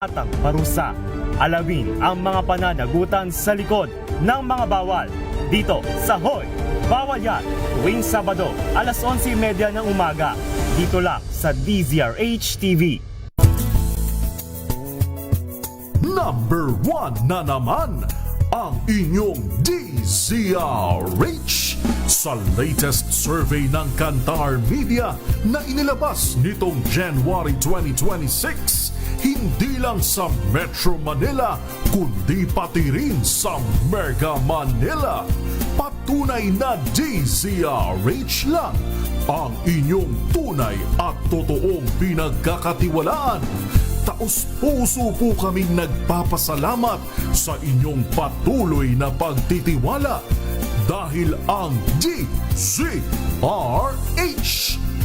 Atang parusa. Alamin ang mga pananagutan sa likod ng mga bawal. Dito sa Hoy! Bawal Yan! Tuwing Sabado, alas 11:30 ng umaga. Dito lang sa DZRH TV. Number 1 na naman ang inyong DZRH sa latest survey ng Kantar Media na inilabas nitong January 2026. Hindi lang sa Metro Manila, kundi pati rin sa Mega Manila. Patunay na DZRH lang ang inyong tunay at totoong pinagkakatiwalaan. Taos-puso po kaming nagpapasalamat sa inyong patuloy na pagtitiwala dahil ang DZRH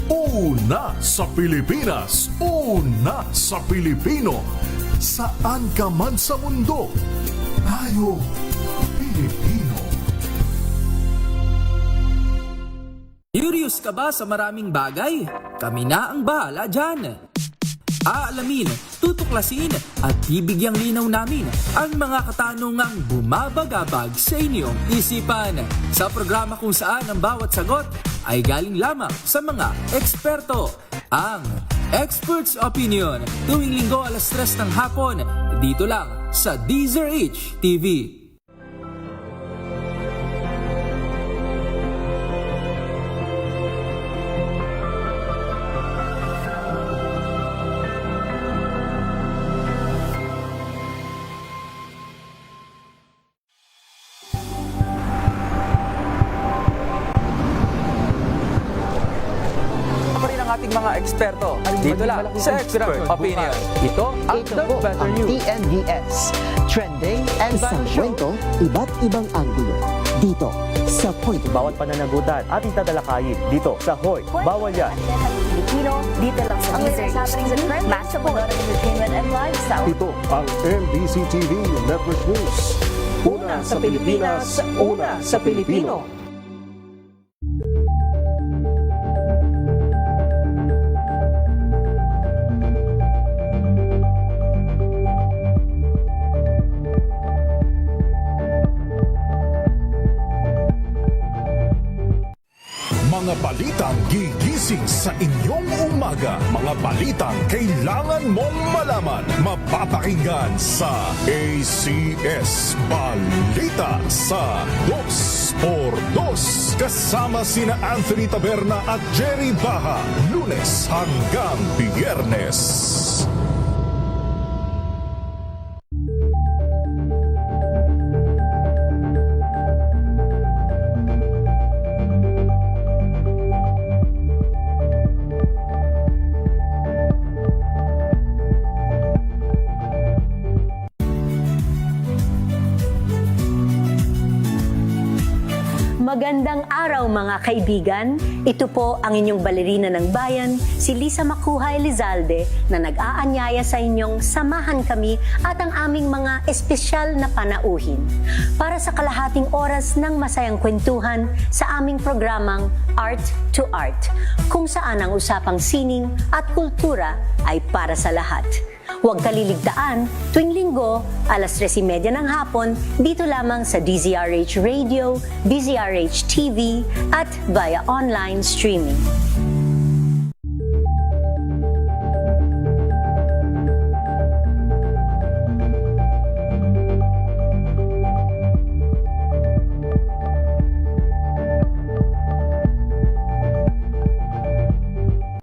una sa Pilipinas, una sa Pilipino. Saan ka man sa mundo, tayo Pilipino. Curious ka ba sa maraming bagay? Kami na ang bahala dyan. Aalamin, tutuklasin at bibigyang linaw namin ang mga katanungang bumabagabag sa inyong isipan. Sa programa kung saan ang bawat sagot ay galing lamang sa mga eksperto. Ang Expert's Opinion, tuwing linggo alas 3 ng hapon, dito lang sa DZRH TV. Ating mga eksperto dito lang sa Expert Opinion. Ito ang The Better News. TNVS, trending and Isang value show. kwento, iba't ibang anggulo. Dito sa Point of Bawat pananagutan ating tatalakayin dito sa Hoy! Bawal Yan! Pilipino, dito lang sa DZRH TV, Master Balot Entertainment and Lifestyle. Ito ang MBC TV Network News. Una sa Pilipinas, una sa Pilipino. Mga balitang gigising sa inyong umaga. Mga balitang kailangan mong malaman. Mapapakinggan sa ACS Balita sa 2x2. Kasama sina Anthony Taberna at Jerry Baha. Lunes hanggang Biyernes. Magandang araw mga kaibigan. Ito po ang inyong balerina ng bayan, si Lisa Macuja Elizalde, na nag-aanyaya sa inyong samahan kami at ang aming mga espesyal na panauhin para sa kalahating oras ng masayang kwentuhan sa aming programang Art to Art, kung saan ang usapang sining at kultura ay para sa lahat. Huwag kaliligtaan, tuwing linggo, alas 3:30 ng hapon, dito lamang sa DZRH Radio, DZRH TV, at via online streaming.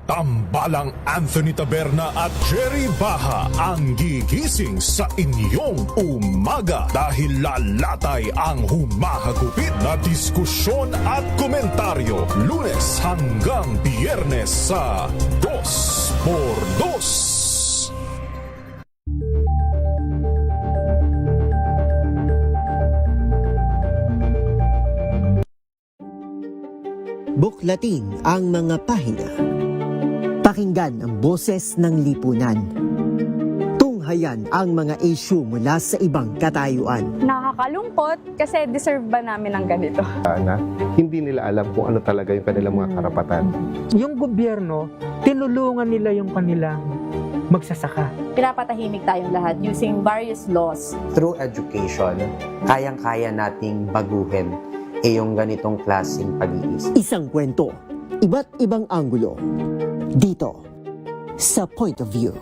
Tambalang Anthony Taberna at Jerry Baha ang gigising sa inyong umaga dahil lalatay ang humahagupit na diskusyon at komentaryo Lunes hanggang Biyernes sa 2x2. Buklatin ang mga pahina. Pakinggan ang boses ng lipunan. Tunghayan ang mga issue mula sa ibang katayuan. Nakakalungkot kasi deserve ba namin ng ganito? Na hindi nila alam kung ano talaga yung kanilang mga karapatan. Yung gobyerno, tinulungan nila yung kanilang magsasaka. Pinapatahimik tayong lahat using various laws. Through education, kayang-kaya nating baguhin yung ganitong klaseng pag-iisip. Isang kwento, iba't ibang anggulo. Dito, sa Point of View.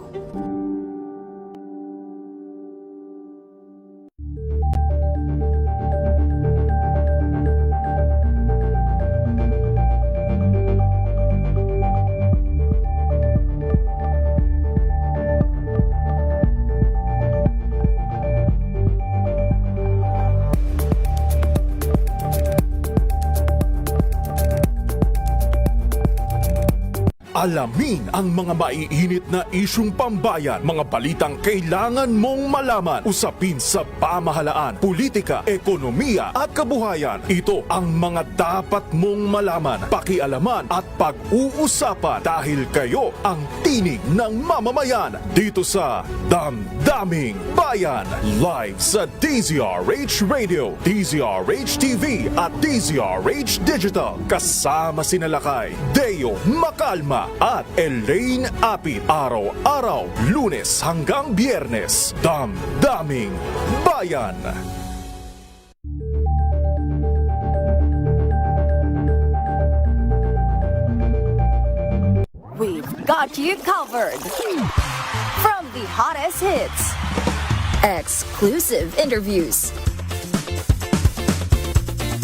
Alamin ang mga maiinit na isyung pambayan, mga balitang kailangan mong malaman, usapin sa pamahalaan, politika, ekonomiya at kabuhayan. Ito ang mga dapat mong malaman, pakialaman at pag-uusapan dahil kayo ang tinig ng mamamayan dito sa Damdaming Bayan. Live sa DZRH Radio, DZRH TV at DZRH Digital. Kasama sina Lakay, Deo Macalma at Elaine Apit. Araw-araw, Lunes hanggang Biyernes. Damdaming Bayan. We've got you covered. From the hottest hits, exclusive interviews,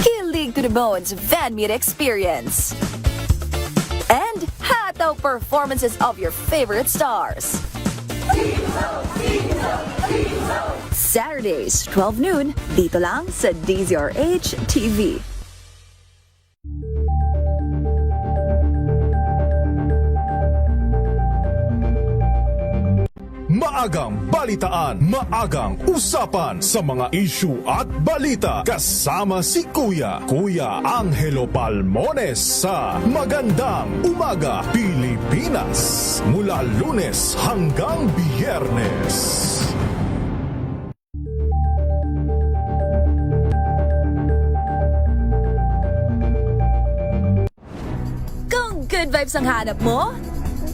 kilig to the bones fan meet experience, and hataw performances of your favorite stars. Saturdays, 12 noon, dito lang sa DZRH TV. Maagang balitaan, maagang usapan sa mga issue at balita. Kasama si Kuya Angelo Palmones sa Magandang Umaga Pilipinas. Mula Lunes hanggang Biyernes. Kung good vibes ang hanap mo,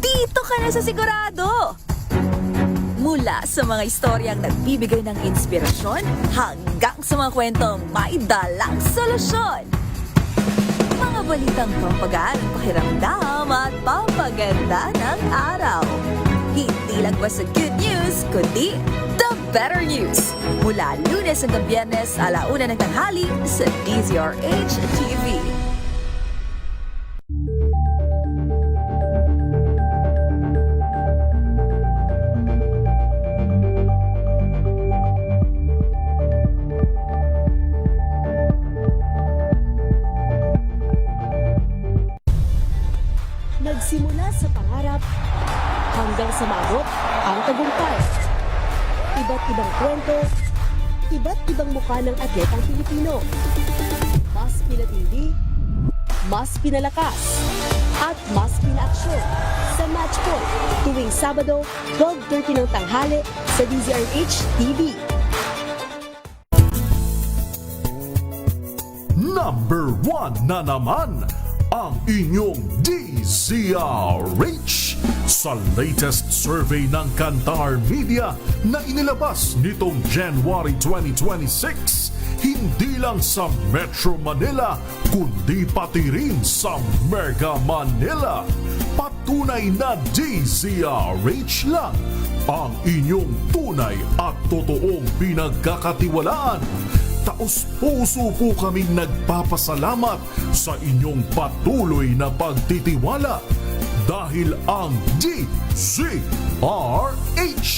dito ka na sa sigurado. Mula sa mga istoryang nagbibigay ng inspirasyon hanggang sa mga kwentong may dalang solusyon. Mga balitang pampagaan ng pakiramdam at pampaganda ng araw. Hindi lang basta good news, kundi the better news. Mula Lunes hanggang Biyernes, 1:00 ng tanghali sa DZRH TV. Nagsimula sa pangarap hanggang sa maabot ang tagumpay. Iba't ibang kwento, iba't ibang mukha ng atletang Pilipino. Mas pinatindi, mas pinalakas, at mas pinaaksyon sa Match Point tuwing Sabado, 12:30 ng tanghali sa DZRH TV. Number 1 na naman ang inyong DZRH sa latest survey ng Kantar Media na inilabas nitong January 2026. Hindi lang sa Metro Manila, kundi pati rin sa Mega Manila. Patunay na DZRH lang ang inyong tunay at totoong pinagkakatiwalaan. Taos-puso po kaming nagpapasalamat sa inyong patuloy na pagtitiwala dahil ang DZRH,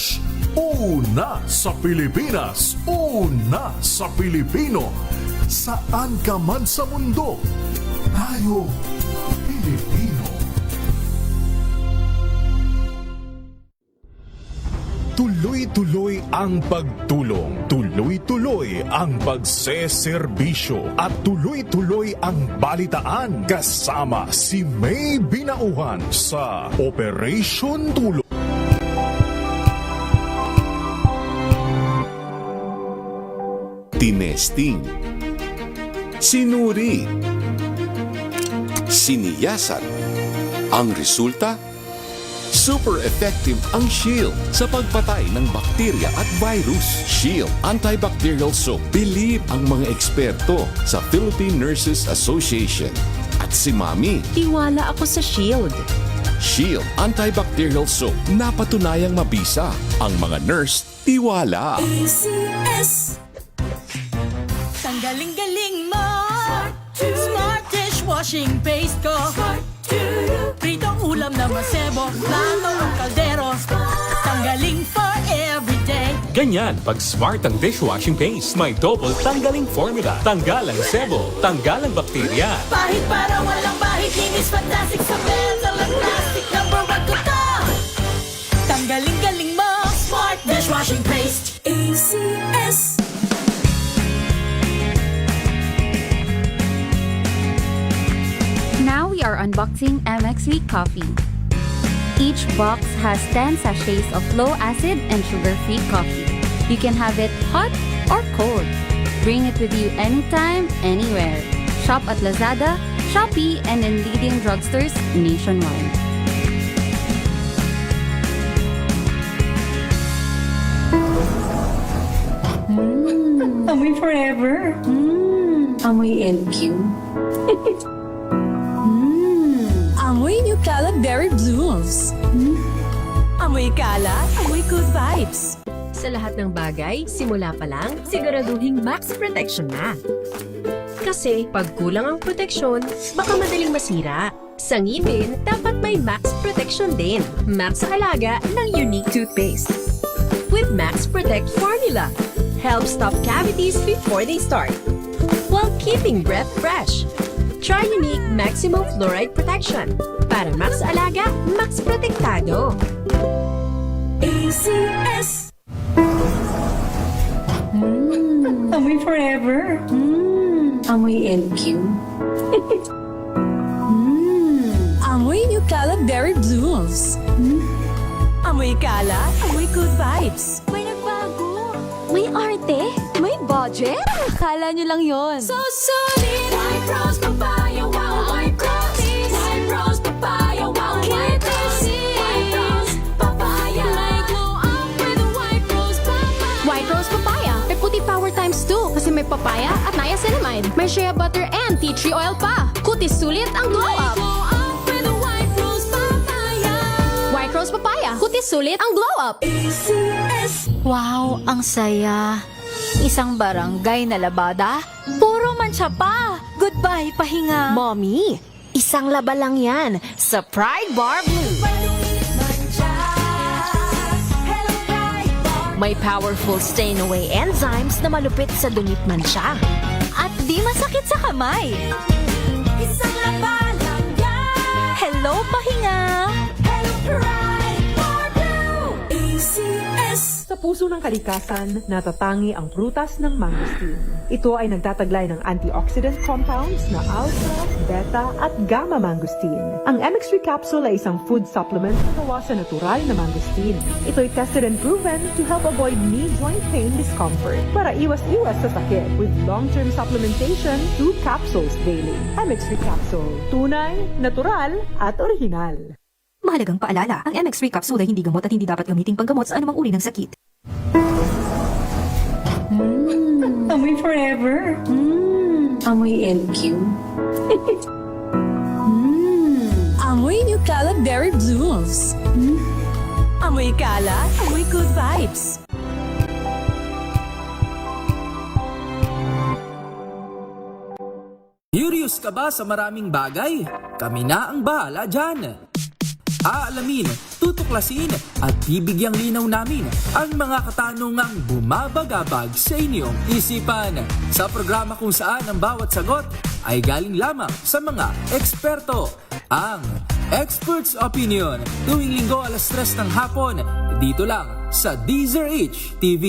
una sa Pilipinas, una sa Pilipino. Saan ka man sa mundo, tayo Pilipino. Tuloy-tuloy ang pagtulong, tuloy-tuloy ang pagseserbisyo at tuloy-tuloy ang balitaan kasama si May Binauhan sa Operation Tulong. Tinesting, sinuri, siniyasan. Ang resulta, Super effective ang Shield sa pagpatay ng bakterya at virus. Shield Antibacterial Soap. Believe ang mga eksperto sa Philippine Nurses Association. At si Mami. Tiwala ako sa Shield. Shield Antibacterial Soap. Napatunayang mabisa. Ang mga nurse, tiwala. ACS. Ang galing-galing mo. Smart dishwashing paste ko. Pritong ulam na masebo. Plato ang kaldero. Tanggaling for everyday. Ganyan pag smart ang dishwashing paste. May double tanggaling formula. Tanggal ang sebo, tanggal ang bakterya. Pahit para walang bahid. Linis fantastic sa mesa. Lang plastic number 1 ko to. Tanggaling-galing mo. Smart dishwashing paste. ACS. Now we are unboxing MX Sweet Coffee. Each box has 10 sachets of low-acid and sugar-free coffee. You can have it hot or cold. Bring it with you anytime, anywhere. Shop at Lazada, Shopee, and in leading drugstores nationwide. Amoy forever. Amoy LQ. Amoy New Caleb Berry Blooms. Amoy kalat, amoy good vibes. Sa lahat ng bagay, simula pa lang, siguraduhing max protection na. Kasi pag kulang ang proteksyon, baka madaling masira. Sa ngipin, dapat may max protection din. Max sa alaga ng unique toothpaste. With Max Protect Formula, helps stop cavities before they start, while keeping breath fresh. Try unique maximum fluoride protection. Para max alaga, max protektado. ACS. Amoy forever. Amoy LQ. Amoy New Caleb Berry Blooms. Amoy kalat, amoy good vibes. May nagbago. May arte. May budget. Akala nyo lang yon. So solid. White Rose Papaya. Wow. White Rose. White Rose Papaya. Wow. White Rose. White Rose Papaya. May glow up with a White Rose Papaya. White Rose Papaya. Peputi Power times 2 kasi may papaya at niacinamide. May shea butter and tea tree oil pa. Kutis sulit ang glow up. Glow up with a White Rose Papaya. White Rose Papaya. Kutis sulit ang glow up. ACS. Wow, ang saya. Isang barangay na labada, puro mancha pa. Goodbye, pahinga. Mommy, isang laba lang yan sa Pride Bar Blue. May powerful stain-away enzymes na malupit sa dunit mancha. At di masakit sa kamay. Isang laba lang yan. Hello, pahinga. Hello, Pride Bar Blue. ACS. Sa puso ng kalikasan, natatangi ang prutas ng mangosteen. Ito ay nagtataglay ng antioxidant compounds na alpha, beta at gamma mangosteen. Ang MX3 capsule ay isang food supplement na gawa sa natural na mangosteen. Ito ay tested and proven to help avoid knee joint pain discomfort para iwas-iwas sa sakit with long-term supplementation 2 capsules daily. MX3 capsule. Tunay, natural at original. Mahalagang paalala, ang MX3 capsule ay hindi gamot at hindi dapat gamiting panggamot sa anumang uri ng sakit. Amoy forever. Amoy LQ. Amoy New Caleb Berry Blooms. Amoy kalat, amoy good vibes. Curious ka ba sa maraming bagay? Kami na ang bahala dyan. Aalamin, tutuklasin at bibigyang linaw namin ang mga katanungang bumabagabag sa inyong isipan. Sa programa kung saan ang bawat sagot ay galing lamang sa mga eksperto. Ang Expert's Opinion, tuwing linggo 3:00 ng hapon, dito lang sa DZRH TV.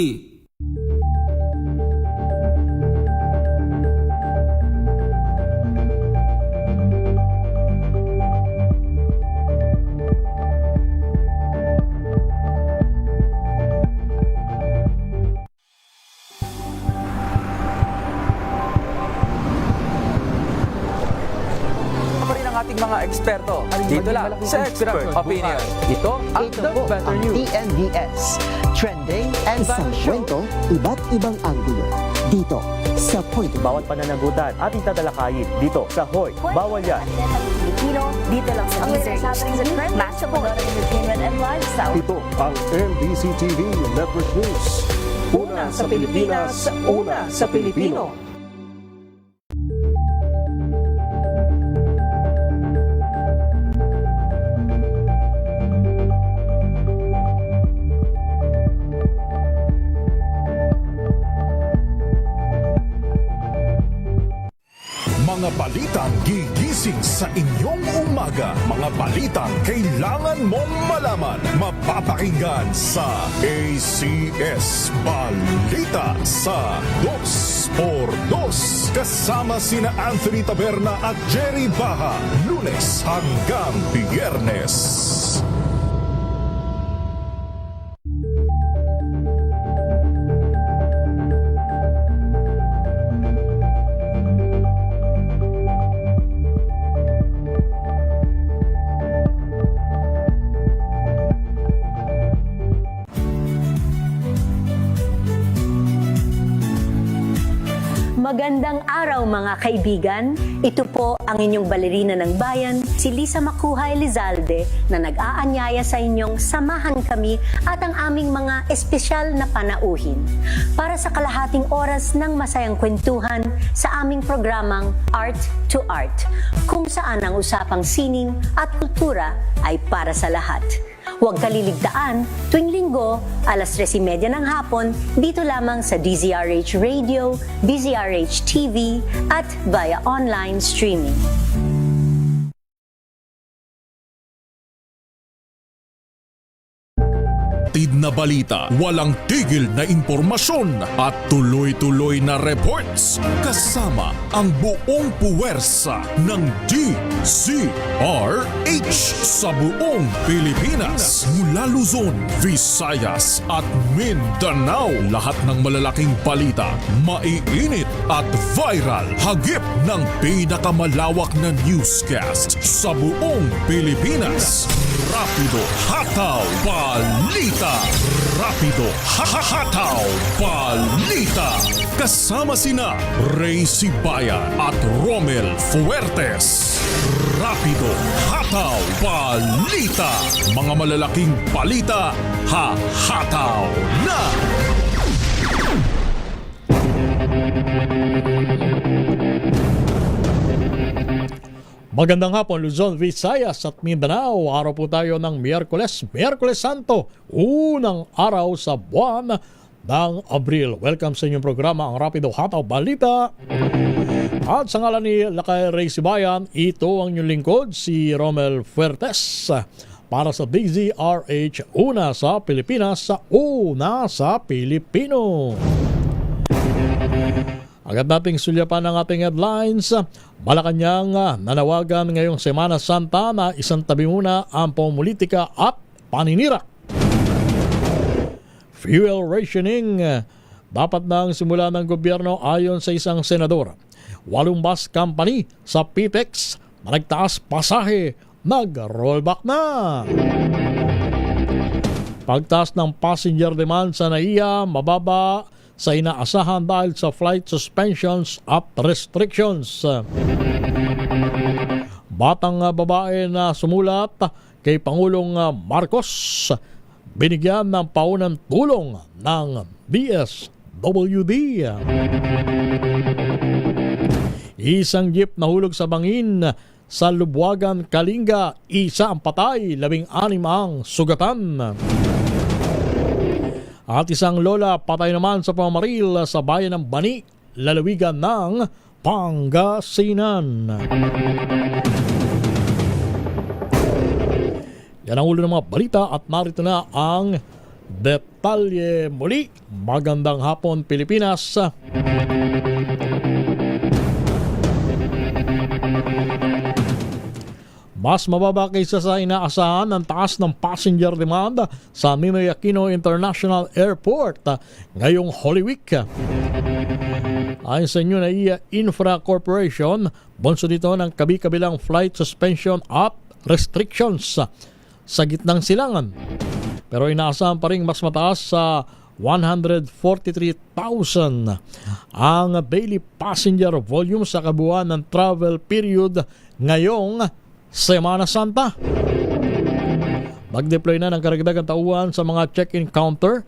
mga eksperto. Dito lang sa Expert Opinion. Ito ang Ito The po Better ang News. TNVS, Trending and Isang Viral Show. kwento, iba't ibang anggulo. Dito sa Point of View. Bawat pananagutan ating tatalakayin dito sa Hoy, Bawal Yan. Pilipino, dito lang sa Trend, Master Entertainment and Lifestyle. Ito ang NBC TV Network News. Una sa Pilipinas, una sa Pilipino. Mga balitang gigising sa inyong umaga. Mga balitang kailangan mong malaman. Mapapakinggan sa ACS Balita sa 2x2. Kasama sina Anthony Taberna at Jerry Baha. Lunes hanggang Biyernes. Magandang araw mga kaibigan. Ito po ang inyong balerina ng bayan, si Lisa Macuha Elizalde, na nag-aanyaya sa inyong samahan kami at ang aming mga espesyal na panauhin para sa kalahating oras ng masayang kwentuhan sa aming programang Art to Art, kung saan ang usapang sining at kultura ay para sa lahat. Huwag kaliligtaan, tuwing linggo, alas 3:30 ng hapon, dito lamang sa DZRH Radio, DZRH TV, at via online streaming. Hatid na balita, walang tigil na impormasyon at tuloy-tuloy na reports kasama ang buong puwersa ng DZRH sa buong Pilipinas. Mula Luzon, Visayas at Mindanao, lahat ng malalaking balita, maiinit at viral. Hagip ng pinakamalawak na newscast sa buong Pilipinas. Rapido, hataw, balita. Rapido, hataw, balita. Kasama sina Ray Sibayan at Romel Fuertes. Rapido, hataw, balita. Mga malalaking balita, hataw na. Magandang hapon Luzon, Visayas at Mindanao. Araw po tayo ng Miyerkules Santo, unang araw sa buwan ng Abril. Welcome sa inyong programa, ang Rapido Hataw Balita. At sa ngalan ni Lakay Ray Sibayan, ito ang inyong lingkod, si Romel Fuertes. Para sa DZRH, una sa Pilipinas, una sa Pilipino. Agad nating sulyapan ang ating headlines. Malacanang nanawagan ngayong Semana Santa na isang tabi muna ang politika at paninira. Fuel rationing dapat nang simula ng gobyerno ayon sa isang senador. 8 bus company sa PTEX na nagtaas pasahe, nag-rollback na. Pagtaas ng passenger demand sa NAIA, mababa sa inaasahan dahil sa flight suspensions at restrictions. Batang babae na sumulat kay Pangulong Marcos, binigyan ng paunang tulong ng DSWD. Isang jeep nahulog sa bangin sa Lubwagan, Kalinga, isa ang patay, 16 ang sugatan. At isang lola patay naman sa pamamaril sa bayan ng Bani, lalawigan ng Pangasinan. Yan ang ulo ng mga balita at narito na ang detalye muli. Magandang hapon Pilipinas. Mas mababa kaysa sa inaasahan ang taas ng passenger demand sa Ninoy Aquino International Airport ngayong Holy Week. Ayon sa inyo na NAIA Infra Corporation, bonso dito ng kabi-kabilang flight suspension at restrictions sa gitnang silangan. Pero inaasahan pa rin mas mataas sa 143,000 ang daily passenger volume sa kabuuan ng travel period ngayong Semana Santa. Mag-deploy na ng karagdagang tauhan sa mga check-in counter,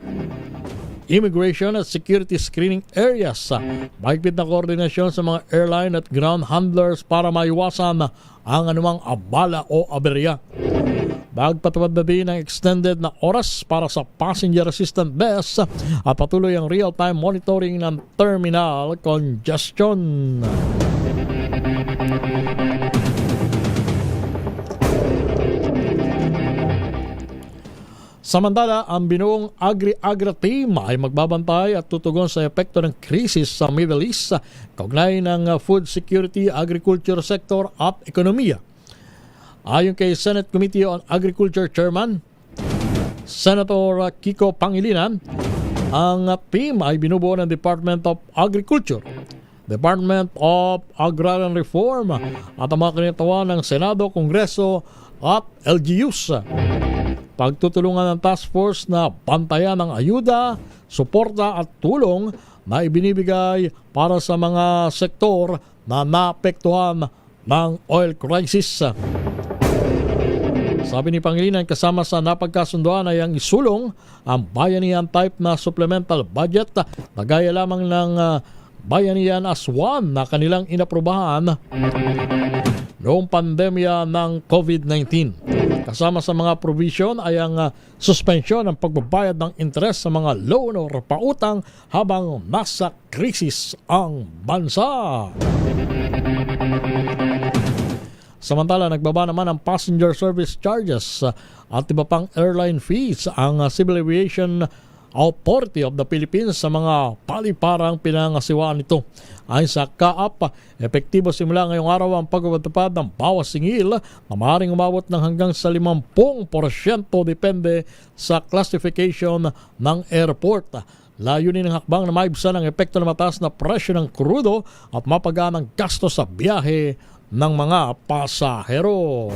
immigration at security screening areas. Mahigpit na koordinasyon sa mga airline at ground handlers para maiwasan ang anumang abala o aberya. Magpatupad na din ng extended na oras para sa passenger assistant desk at patuloy ang real-time monitoring ng terminal congestion. Samantala, ang binuong Agri-Agra team ay magbabantay at tutugon sa epekto ng krisis sa Middle East kaugnay ng food security, agriculture sector at ekonomiya. Ayon kay Senate Committee on Agriculture Chairman Senator Kiko Pangilinan, ang team ay binubuo ng Department of Agriculture, Department of Agrarian Reform at ang mga kinatawan ng Senado, Kongreso at LGUs. Pagtutulungan ng task force na bantayan ng ayuda, suporta at tulong na ibinibigay para sa mga sektor na naapektuhan ng oil crisis. Sabi ni Pangilinan, kasama sa napagkasunduan ay ang isulong ang bayanihan type na supplemental budget na gaya lamang ng Bayanihan as One na kanilang inaprubahan noong pandemya ng COVID-19. Kasama sa mga provision ay ang suspensyon ng pagbabayad ng interest sa mga loan o pautang habang nasa krisis ang bansa. Samantala, nagbaba naman ang passenger service charges at iba pang airline fees ang Civil Aviation Authority of the Philippines sa mga paliparang pinangasiwaan nito. Ayon sa CAAP, epektibo simula ngayong araw ang pagpapatupad ng bawas singil na maaaring umabot ng hanggang sa 50% depende sa classification ng airport. Layunin ng hakbang na maibsan ang epekto ng mataas na presyo ng krudo at mapagaan ang gasto sa biyahe ng mga pasahero.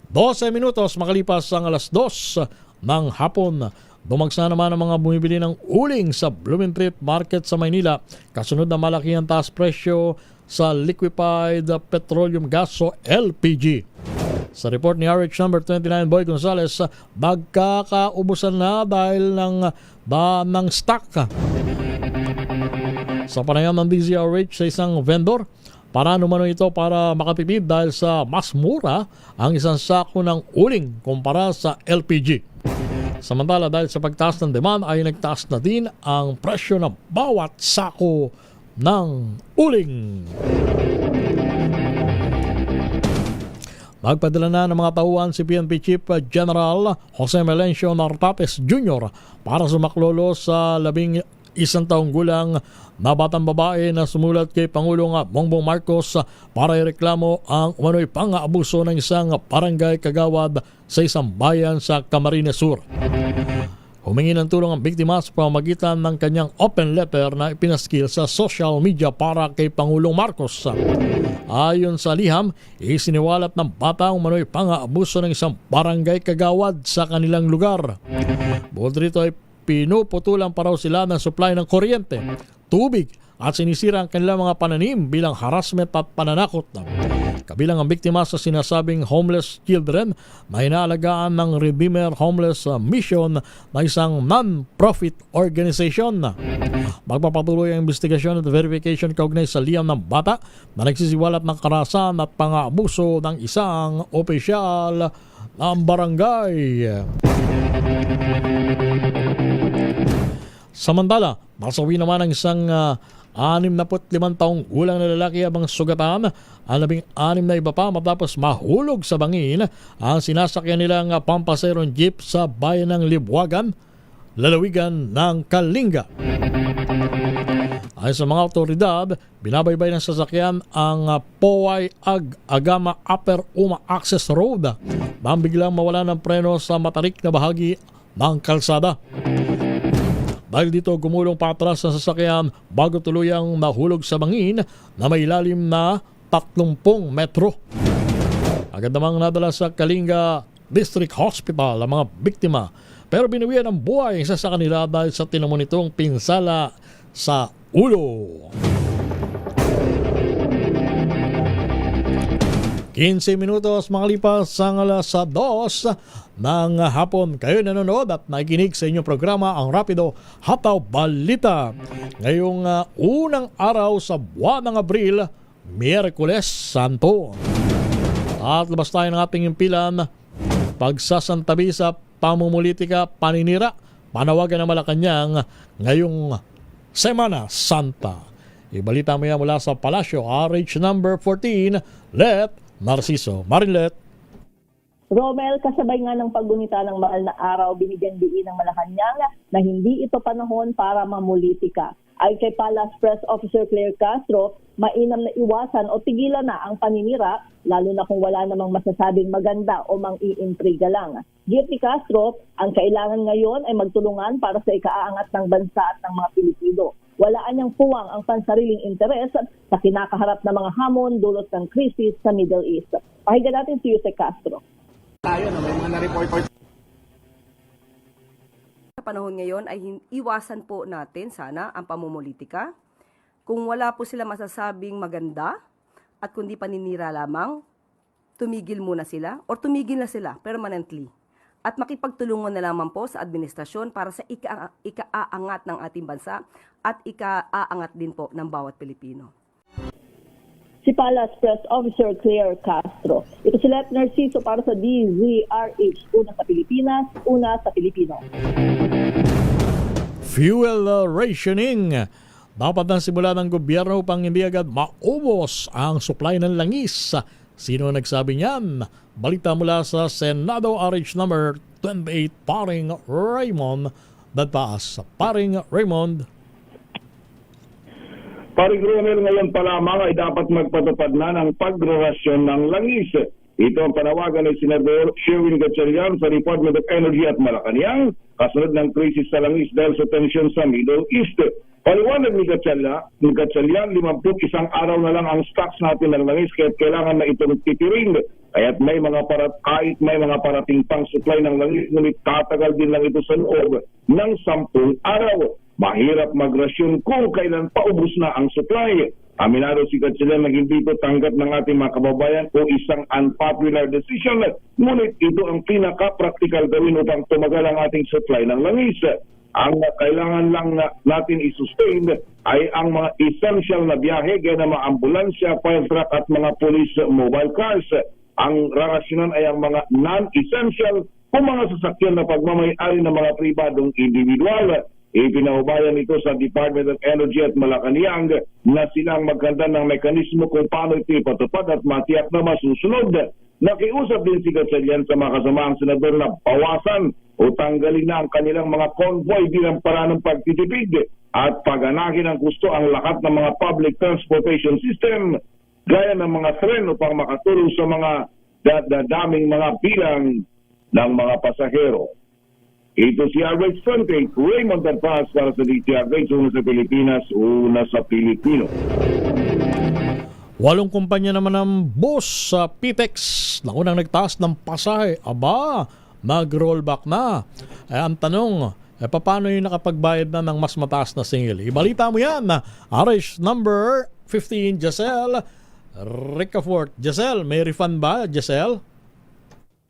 12 minutos makalipas ang alas 2 ng hapon. Dumagsa naman ang mga bumibili ng uling sa Blumentritt Market sa Maynila. Kasunod na malaki ang taas presyo sa liquefied petroleum gas o LPG. Sa report ni RH number 29 Boy Gonzales, magkakaubusan na dahil ng stock sa panayam ng DZRH sa isang vendor. Para numano ito para makatipid dahil sa mas mura ang isang sako ng uling kumpara sa LPG. Samantala, dahil sa pagtaas ng demand ay nagtaas na din ang presyo ng bawat sako ng uling. Magpadala na ng mga tauhan si PNP Chief General Jose Melencio Nartates Jr. para sumaklolo sa 11 taong gulang na batang babae na sumulat kay Pangulong Bongbong Marcos para ireklamo ang umano'y pang-aabuso ng isang barangay kagawad sa isang bayan sa Camarines Sur. Humingi ng tulong ang biktima sa pamamagitan ng kanyang open letter na ipinaskil sa social media para kay Pangulong Marcos. Ayon sa liham, isiniwalat ng bata ang umano'y pang-aabuso ng isang barangay kagawad sa kanilang lugar. Bukod rito ay pinuputulan pa raw sila ng supply ng kuryente, tubig at sinisira ang kanilang mga pananim bilang harassment at pananakot. Kabilang ang biktima sa sinasabing homeless children na inaalagaan ng Redeemer Homeless Mission na isang non-profit organization. Magpapatuloy ang investigasyon at verification kaugnay sa liham ng bata na nagsisiwalat ng karahasan at pang-aabuso ng isang opisyal ng barangay. Samantala, nasawi naman ang isang 65 taong gulang na lalaki habang sugatan ang 16 na iba pa matapos mahulog sa bangin ang sinasakyan nilang pampaserong jeep sa bayan ng Libwagan, lalawigan ng Kalinga. Ayon sa mga otoridad, binabaybay ng sasakyan ang Poway Agama Upper Uma Access Road nang biglang mawala ng preno sa matarik na bahagi ng kalsada. Dahil dito gumulong patras sa sasakyan bago tuluyang nahulog sa bangin na may ilalim na 30 metro. Agad namang nadala sa Kalinga District Hospital ang mga biktima, pero binawian ang buhay isa sa kanila dahil sa tinamo nitong pinsala sa ulo. 15 minutos makalipas ang alas 2 ng hapon. Kayo nanonood at nakikinig sa inyong programa ang Rapido Hataw Balita. Ngayong unang araw sa buwan ng Abril, Miyerkules Santo. At labas tayo ng ating impilan, pagsasantabi sa pamumulitika, paninira, panawagan ng Malacanang ngayong Semana Santa. Ibalita mo yan mula sa Palasyo, RH number 14, Let Narciso Marilet. Romel, kasabay nga ng paggunita ng mahal na araw, binigyan diin ng Malacanang na hindi ito panahon para mamulitika. Ay kay Palace Press Officer Claire Castro, mainam na iwasan o tigilan na ang paninira, lalo na kung wala namang masasabing maganda o mang-iintriga lang. Giit ni Castro, ang kailangan ngayon ay magtulungan para sa ikaaangat ng bansa at ng mga Pilipino. Walaan niyang puwang ang pansariling interes sa kinakaharap na mga hamon dulot ng krisis sa Middle East. Pakinggan natin si Jose Castro. Tayo na may mga na-report. Sa panahon ngayon ay iwasan po natin sana ang pamumulitika. Kung wala po sila masasabing maganda at kundi paninira lamang, tumigil muna sila or tumigil na sila permanently. At makipagtulungan na lamang po sa administrasyon para sa ikaaangat ng ating bansa at ikaaangat din po ng bawat Pilipino. Si Palace Press Officer Claire Castro. Ito si Let Narciso para sa DZRH. Una sa Pilipinas, una sa Pilipino. Fuel rationing. Dapat na simula ng gobyerno upang hindi agad maubos ang supply ng langis. Sino nagsabi niyan? Balita mula sa Senado RH number 28, Paring Raymond Dadpaas. Paring Raymond. Paring Romel, ngayon pa lamang ay dapat magpatupad na ng pagrorasyon ng langis. Ito ang panawagan ni Senador Sherwin Gatchalian sa Department of Energy at Malacanang kasunod ng krisis sa langis dahil sa tensyon sa Middle East. Paliwanag ni Gatchalian, 51 araw na lang ang stocks natin ng langis kaya kailangan na itong titirin. Kahit may mga parating pang supply ng langis, ngunit tatagal din lang ito sa loob ng 10 araw. Mahirap magrasyon kung kailan paubos na ang supply. Aminado si Gatchalian na hindi ito tanggap ng ating mga kababayan o isang unpopular decision. Ngunit ito ang pinaka-practical gawin upang tumagal ang ating supply ng langis. Ang kailangan lang natin i-sustain ay ang mga essential na biyahe gaya ng mga ambulansya, fire truck at mga police mobile cars. Ang rarasyonan ay ang mga non-essential o mga sasakyan na pagmamayari ng mga pribadong individual. Ipinahubayan ito sa Department of Energy at Malacanang na silang magkanda ng mekanismo kung paano ito ipatupad at matiyak na masusunod. Nakiusap din si Gatchalian sa mga kasamaang senador na bawasan o tanggalin na ang kanilang mga convoy bilang paraan ng pagtitipid at paganahin ng gusto ang lahat ng mga public transportation system gaya ng mga tren upang makatulong sa mga dadaming mga bilang ng mga pasahero. Ito si RH 28, Raymond Dadpaas para sa DZRH, una sa Pilipinas, una sa Pilipino. 8 kumpanya naman ng bus sa PTEX na unang nagtaas ng pasahe. Aba, mag-rollback na. Ang tanong, paano yung nakapagbayad na ng mas mataas na singil? Ibalita mo yan na RH number 15, Giselle Ricafort. Giselle, may refund ba, Giselle?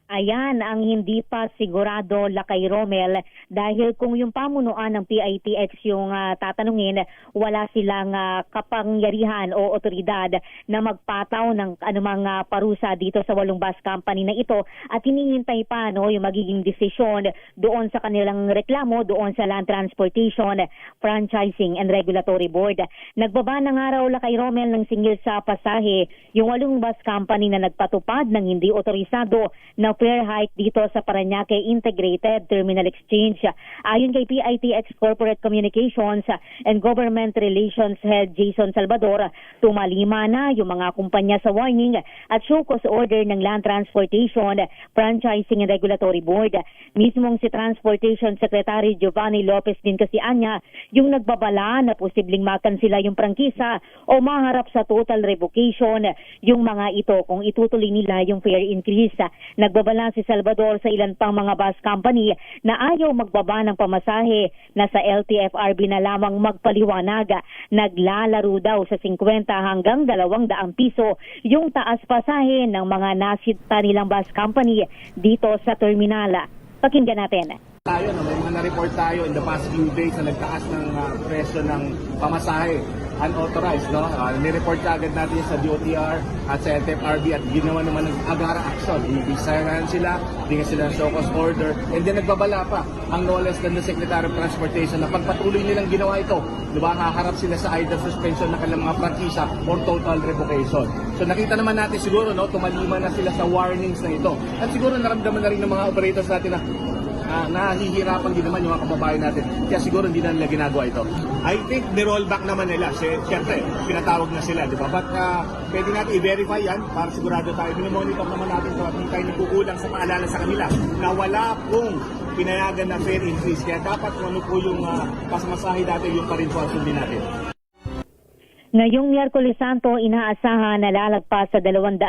Ayan ang hindi pa sigurado, Lakay Romel, dahil kung yung pamunuan ng PITX yung tatanungin, wala silang kapangyarihan o otoridad na magpataw ng anumang parusa dito sa 8 bus company na ito at hinihintay pa yung magiging desisyon doon sa kanilang reklamo doon sa Land Transportation, Franchising and Regulatory Board. Nagbaba ng araw, Lakay Romel, ng singil sa pasahe yung 8 bus company na nagpatupad ng hindi otorisado na fare hike dito sa Parañaque Integrated Terminal Exchange. Ayon kay PITX Corporate Communications and Government Relations Head Jason Salvador, tumalima na yung mga kumpanya sa warning at show cause order ng Land Transportation Franchising and Regulatory Board. Mismong si Transportation Secretary Giovanni Lopez din kasi anya yung nagbabala na posibleng makansila yung prangkisa o maharap sa total revocation yung mga ito kung itutuloy nila yung fare increase. Nagbabala si Salvador sa ilan pang mga bus company na ayaw magbaba ng pamasahe na sa LTFRB na lamang magpaliwanag. Naglalaro daw sa 50 hanggang 200 piso yung taas pasahe ng mga nasita nilang bus company dito sa terminal. Pakinggan natin. Tayo, no, may mga na-report tayo in the past few days na nagtaas ng presyo ng pamasahe, unauthorized, no? Nireport agad natin sa DOTR at sa LTFRB at ginawa naman ng agara action. Ibisarahan sila, bigyan sila ng show cause order, and then nagbabala pa ang no less than the Secretary of Transportation na pagpatuloy nilang ginawa ito, diba, haharap sila sa either suspension ng kanilang mga prangkisa or total revocation. So nakita naman natin siguro, no, tumalima na sila sa warnings na ito. At siguro naramdaman na rin ng mga operators natin na nahihirapan din naman yung mga kababayan natin. Kaya siguro hindi na nila ginagawa ito. I think ni-roll back naman nila. Siyempre, pinatawag na sila, di ba? But pwede natin i-verify yan para sigurado tayo. Minomonitor naman natin ito at hindi tayo nagkukulang sa paalala sa kanila na wala pong pinayagan na fare increase. Kaya dapat kung ano po yung pasamasahe natin, yung pa rin po ang sundin natin. Ngayong Miyerkules Santo, inaasahan na lalagpas sa 200,000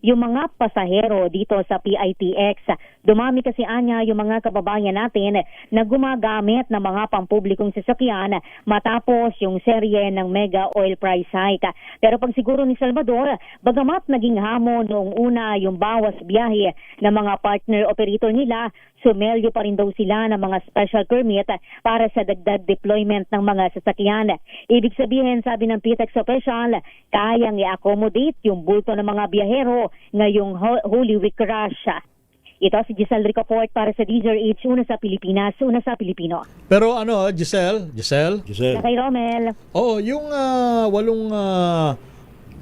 yung mga pasahero dito sa PITX. Dumami kasi anya yung mga kababayan natin na gumagamit ng mga pampublikong sasakyan matapos yung serye ng mega oil price hike. Pero pag siguro ni Salvador, bagamat naging hamon noong una yung bawas biyahe ng mga partner operator nila, sumelyo pa rin daw sila ng mga special permit para sa dagdag deployment ng mga sasakyan. Ibig sabihin, sabi ng PITX official, kayang i-accommodate yung bulto ng mga biyahero ngayong Holy Week rush. Ito si Giselle Ricafort para sa DZRH, una sa Pilipinas, una sa Pilipino. Pero ano, Giselle? Kay Romel. Oo, yung 8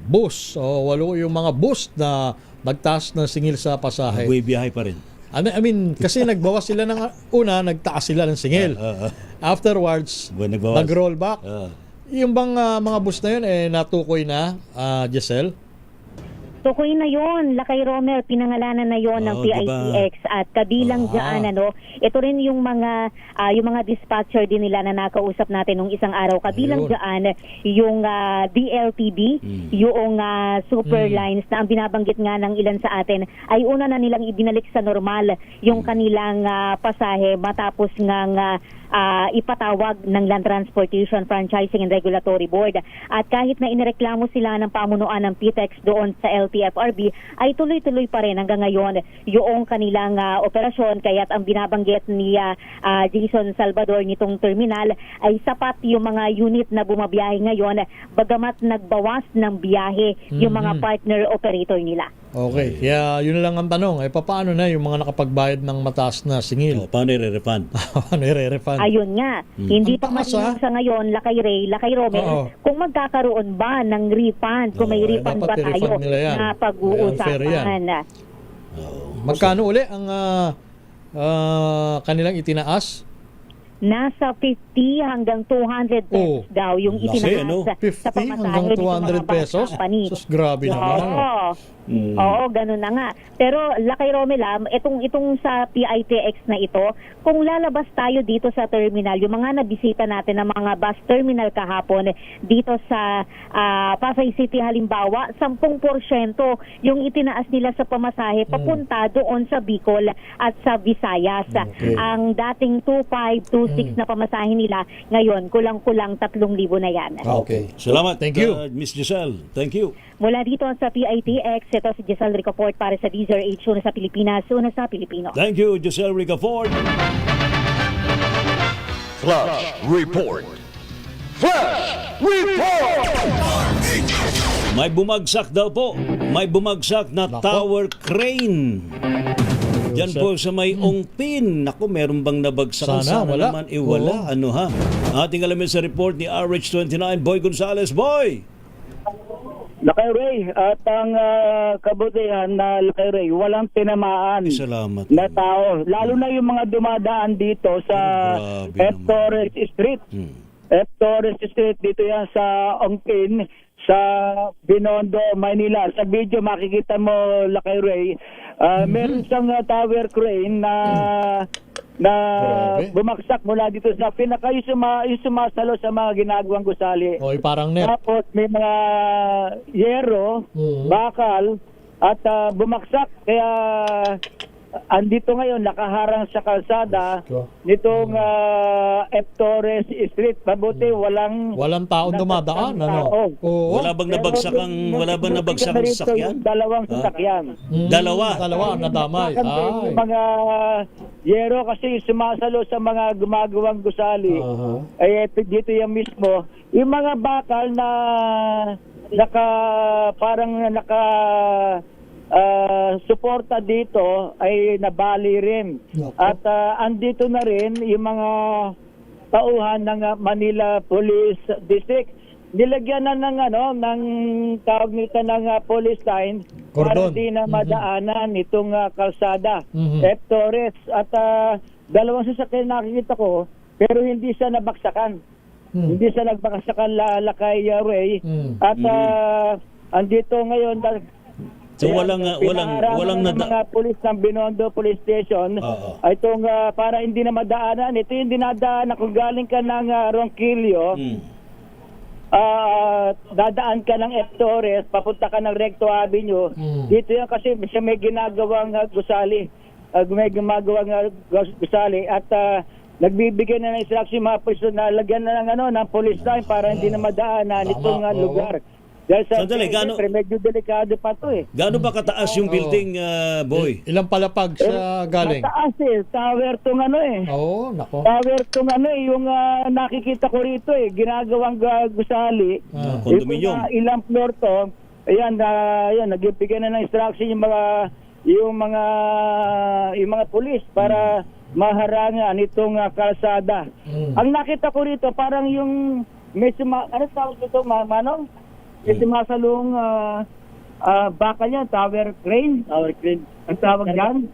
bus, yung mga bus na nagtaas ng singil sa pasahe. Biyahe pa rin. I mean, kasi nagbawas sila ng una, nagtaas sila ng singil. Afterwards, nag-roll back. Yung bang mga bus na yun, natukoy na, Giselle? Tukoy na yon, Lakay Romer, pinangalanan na yon ng PITX at kabilang dyan, ito rin yung mga dispatcher din nila na nakausap natin nung isang araw. Kabilang dyan yung DLTB, yung super lines na ang binabanggit nga ng ilan sa atin ay una na nilang ibinalik sa normal yung kanilang pasahe matapos nga ipatawag ng Land Transportation Franchising and Regulatory Board. At kahit na inireklamo sila ng pamunuan ng PITX doon sa LTFRB, ay tuloy-tuloy pa rin hanggang ngayon yung kanilang operasyon. Kaya't ang binabanggit ni Jason Salvador nitong terminal ay sapat yung mga unit na bumabiyahe ngayon, bagamat nagbawas ng biyahe yung mga partner operator nila. Okay, kaya yun lang ang tanong. Paano na yung mga nakapagbayad ng mataas na singil? Paano i-refund? Paano i-refund? Ayun nga, hindi pa malinaw sa ngayon, Lakay Romel, kung magkakaroon ba ng refund, kung may refund ba tayo na pag-uusapan. Magkano uli ang kanilang itinaas? Nasa 50 hanggang 200 pesos daw yung itinaas sa pamasahe ng mga bus company. Sus, grabe naman. Oo, ganun na nga. Pero Lakay Romel, itong sa PITX na ito, kung lalabas tayo dito sa terminal, yung mga nabisita natin ng mga bus terminal kahapon dito sa Pasay City halimbawa, 10% yung itinaas nila sa pamasahe papunta doon sa Bicol at sa Visayas. Ang dating 2,526 na pamasahe nila, ngayon kulang-kulang 3,000 na yan. Okay. Salamat. Thank you. Miss Giselle. Thank you. Mula dito sa PITX, ito si Giselle Ricafort para sa DZRH, una sa Pilipinas, una sa Pilipino. Thank you, Giselle Ricafort. Flash Report. Flash Report! May bumagsak daw po. May bumagsak na tower crane. Diyan po sa may Ongpin. Naku, meron bang nabagsak? Sana wala. Naman, wala. Ano ha? Ating alamin sa report ni RH29, Boy Gonzales. Boy! Lakay Ray, at ang kabutihan na Lakay Ray, walang tinamaan Salamat. na tao. Lalo na yung mga dumadaan dito sa F. Torres Street. F. Torres Street, dito yan sa Ongpin, sa Binondo, Manila. Sa video makikita mo, Lakay Ray, meron siyang tower crane na bumagsak mula dito sa pinaka yung sumasalo sa mga ginagawang gusali. Oy, parang net. Tapos may mga yero, bakal, at bumagsak. Kaya andito ngayon, nakaharang sa kalsada nitong F. Torres Street. Mabuti, walang taong dumadaan, ano? Wala bang nabagsak ang sasakyan? Dalawang sasakyan. Dalawa nadamay. Yung mga yero kasi sumasalo sa mga gumagawang gusali. Ay dito yung mismo. Yung mga bakal na parang suporta dito ay nabali rin. At andito na rin yung mga tauhan ng Manila Police District. Nilagyan na ng tawag nito ng police line para di na madaanan itong kalsada. F. Torres. At dalawang sasakyan nakikita ko, pero hindi siya nabaksakan. Hindi siya nagbaksakan, Lakay Ray. At andito ngayon So walang mga pulis ng Binondo Police Station ay itong para hindi na madaanan. Ito yung dinadaan kung galing ka ng Ronquillo, dadaan ka ng F. Torres, papunta ka ng Recto Avenue. Dito yan kasi siya may ginagawang gusali. Gusali at nagbibigay na ng instruction mga pulis na lagyan na ng police line para hindi na madaanan itong lugar. Sandali, medyo delikado pa to eh. Gaano ba kataas yung building, boy? Ilang palapag siya galing? Mataas tower tong nako. Tower tong yung nakikita ko rito ginagawang gusali. Condominium. Ilang floor to. Ayan, nagbibigay na ng instruction yung mga pulis para maharangan itong kalsada. Ang nakita ko rito parang yung may ano tawag dito, Manong? Yung sumasalong baka niya, tower crane. Ang tawag yan.